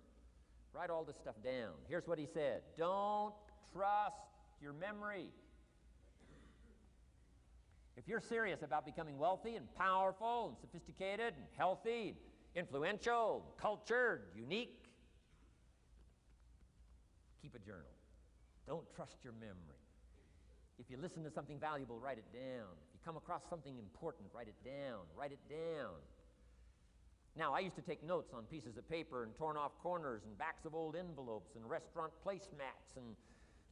Write all this stuff down. Here's what he said. Don't trust your memory. If you're serious about becoming wealthy and powerful and sophisticated and healthy, influential, cultured, unique, keep a journal. Don't trust your memory. If you listen to something valuable, write it down. If you come across something important, write it down. Write it down. Now, I used to take notes on pieces of paper and torn off corners and backs of old envelopes and restaurant placemats and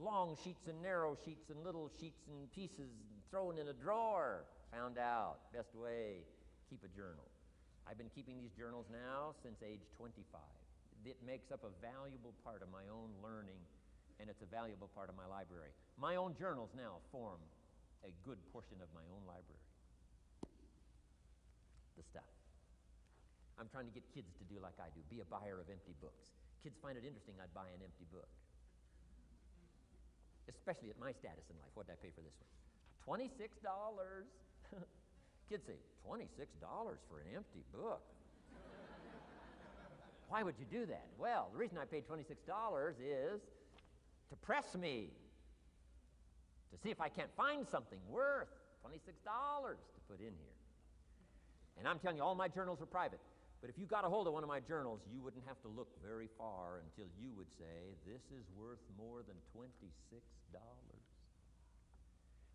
long sheets and narrow sheets and little sheets and pieces thrown in a drawer. Found out, best way, keep a journal. I've been keeping these journals now since age 25. It makes up a valuable part of my own learning, and it's a valuable part of my library. My own journals now form a good portion of my own library. The stuff. I'm trying to get kids to do like I do, be a buyer of empty books. Kids find it interesting I'd buy an empty book. Especially at my status in life. What did I pay for this one? $26. Kids say, $26 for an empty book? Why would you do that? Well, the reason I paid $26 is to press me, to see if I can't find something worth $26 to put in here. And I'm telling you, all my journals are private. But if you got a hold of one of my journals, you wouldn't have to look very far until you would say, this is worth more than $26.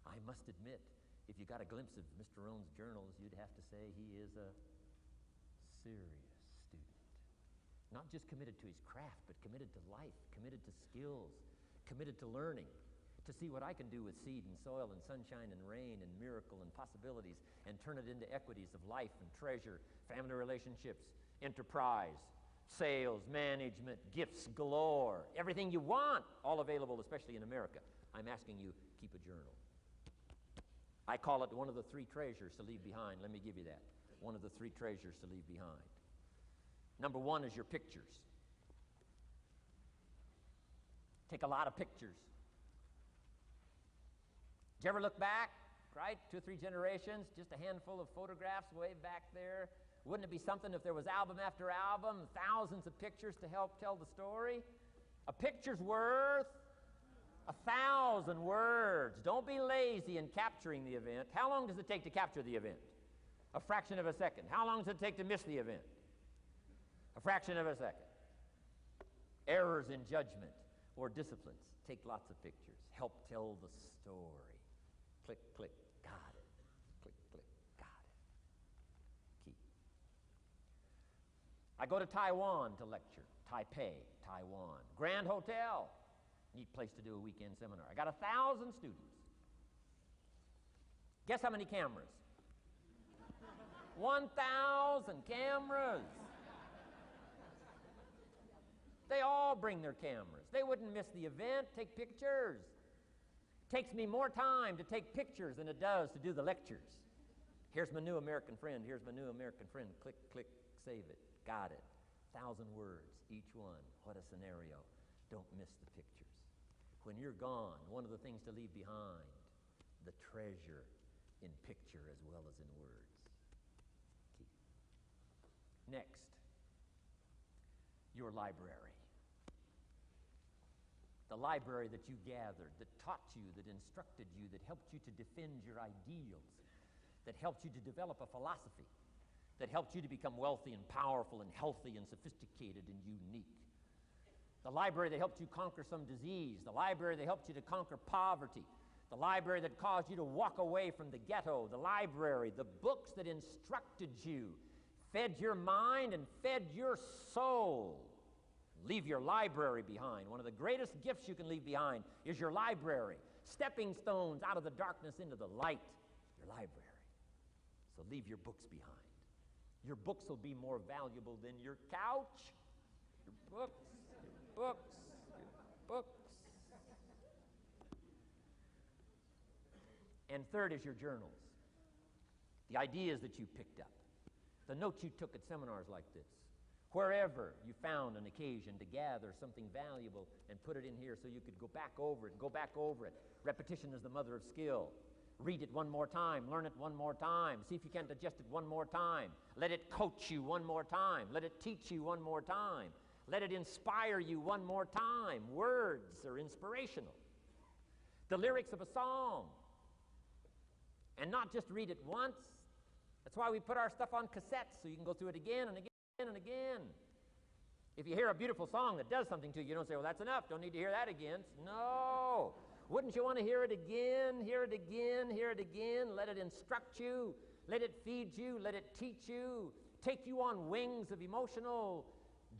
I must admit, if you got a glimpse of Mr. Rohn's journals, you'd have to say he is a serious student. Not just committed to his craft, but committed to life, committed to skills, committed to learning, to see what I can do with seed and soil and sunshine and rain and miracle and possibilities and turn it into equities of life and treasure, family relationships, enterprise, sales, management, gifts galore, everything you want, all available, especially in America. I'm asking you, keep a journal. I call it one of the three treasures to leave behind. Let me give you that. One of the three treasures to leave behind. Number one is your pictures. Take a lot of pictures. Did you ever look back, right? 2 or 3 generations, just a handful of photographs way back there. Wouldn't it be something if there was album after album, thousands of pictures to help tell the story? A picture's worth 1,000 words. Don't be lazy in capturing the event. How long does it take to capture the event? A fraction of a second. How long does it take to miss the event? A fraction of a second. Errors in judgment or disciplines. Take lots of pictures. Help tell the story. Click, click, got it. Click, click, got it. Keep. I go to Taiwan to lecture. Taipei, Taiwan. Grand Hotel. Neat place to do a weekend seminar. I got 1,000 students. Guess how many cameras? 1,000 cameras. They all bring their cameras. They wouldn't miss the event, take pictures. Takes me more time to take pictures than it does to do the lectures. Here's my new American friend. Here's my new American friend. Click, click, save it. Got it. 1,000 words, each one. What a scenario. Don't miss the pictures. When you're gone, one of the things to leave behind, the treasure in picture as well as in words. Next, your library. The library that you gathered, that taught you, that instructed you, that helped you to defend your ideals, that helped you to develop a philosophy, that helped you to become wealthy and powerful and healthy and sophisticated and unique. The library that helped you conquer some disease, the library that helped you to conquer poverty, the library that caused you to walk away from the ghetto, the library, the books that instructed you, fed your mind and fed your soul. Leave your library behind. One of the greatest gifts you can leave behind is your library. Stepping stones out of the darkness into the light, your library. So leave your books behind. Your books will be more valuable than your couch. Your books, your books, your books. And third is your journals. The ideas that you picked up. The notes you took at seminars like this. Wherever you found an occasion to gather something valuable and put it in here so you could go back over it, go back over it. Repetition is the mother of skill. Read it one more time, learn it one more time, see if you can digest it one more time. Let it coach you one more time. Let it teach you one more time. Let it inspire you one more time. Words are inspirational. The lyrics of a song. And not just read it once. That's why we put our stuff on cassettes so you can go through it again and again and again. If you hear a beautiful song that does something to you, you don't say, well, that's enough. Don't need to hear that again. No. Wouldn't you want to hear it again, hear it again, hear it again? Let it instruct you. Let it feed you. Let it teach you. Take you on wings of emotional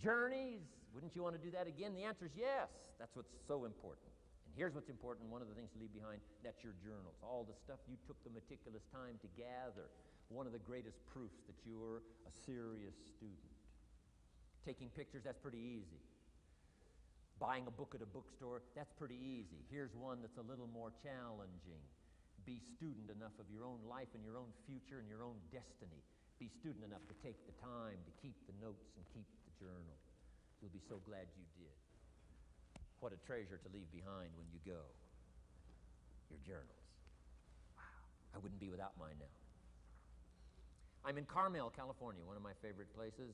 journeys. Wouldn't you want to do that again? The answer is yes. That's what's so important. And here's what's important. One of the things to leave behind, that's your journals. All the stuff you took the meticulous time to gather. One of the greatest proofs that you're a serious student. Taking pictures, that's pretty easy. Buying a book at a bookstore, that's pretty easy. Here's one that's a little more challenging. Be student enough of your own life and your own future and your own destiny. Be student enough to take the time to keep the notes and keep the journal. You'll be so glad you did. What a treasure to leave behind when you go. Your journals. Wow. I wouldn't be without mine now. I'm in Carmel, California, one of my favorite places.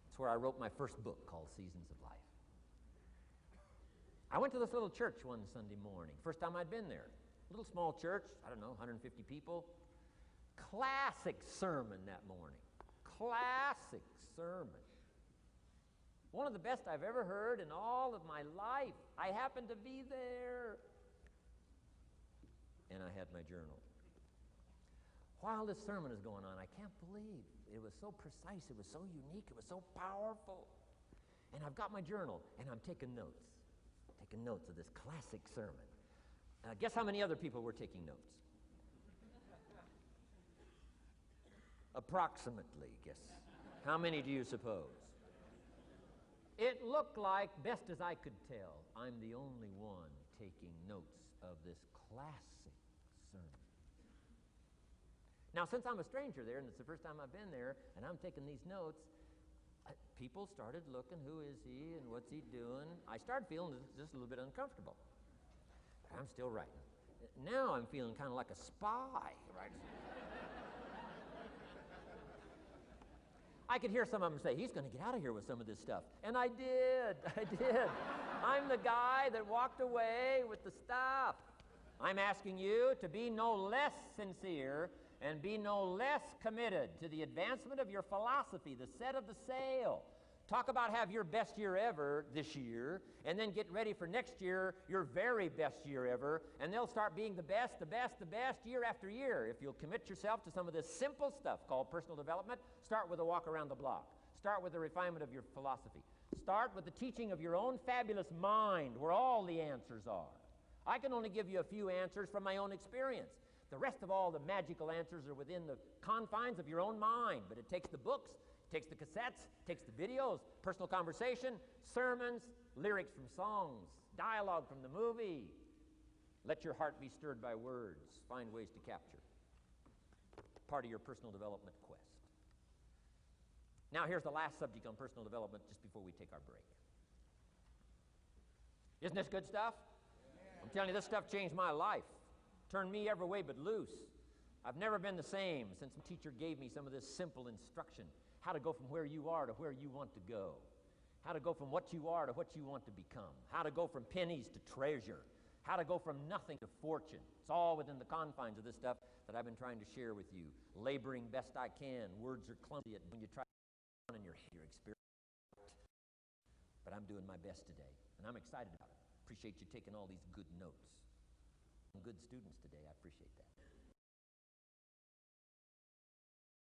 It's where I wrote my first book called Seasons of Life. I went to this little church one Sunday morning. First time I'd been there. Little small church, I don't know, 150 people. Classic sermon that morning. Classic sermon. One of the best I've ever heard in all of my life. I happened to be there. And I had my journal. While this sermon is going on, I can't believe it was so precise, it was so unique, it was so powerful. And I've got my journal, and I'm taking notes. Taking notes of this classic sermon. Guess how many other people were taking notes? Approximately, guess. How many do you suppose? It looked like, best as I could tell, I'm the only one taking notes of this classic sermon. Now, since I'm a stranger there, and it's the first time I've been there, and I'm taking these notes, people started looking, who is he and what's he doing? I started feeling just a little bit uncomfortable. But I'm still writing. Now I'm feeling kind of like a spy, right? I could hear some of them say, he's going to get out of here with some of this stuff. And I did. I'm the guy that walked away with the stuff. I'm asking you to be no less sincere and be no less committed to the advancement of your philosophy, the set of the sail. Talk about have your best year ever this year, and then get ready for next year, your very best year ever, and they'll start being the best year after year. If you'll commit yourself to some of this simple stuff called personal development, start with a walk around the block. Start with the refinement of your philosophy. Start with the teaching of your own fabulous mind, where all the answers are. I can only give you a few answers from my own experience. The rest of all the magical answers are within the confines of your own mind. But it takes the books, it takes the cassettes, it takes the videos, personal conversation, sermons, lyrics from songs, dialogue from the movie. Let your heart be stirred by words. Find ways to capture. Part of your personal development quest. Now here's the last subject on personal development just before we take our break. Isn't this good stuff? I'm telling you, this stuff changed my life. Turned me every way but loose. I've never been the same since the teacher gave me some of this simple instruction. how to go from where you are to where you want to go, how to go from what you are to what you want to become, how to go from pennies to treasure, how to go from nothing to fortune. It's all within the confines of this stuff that I've been trying to share with you. Laboring best I can. Words are clumsy when you try to in your experience. But I'm doing my best today, and I'm excited about it. Appreciate you taking all these good notes. Good students today. I appreciate that.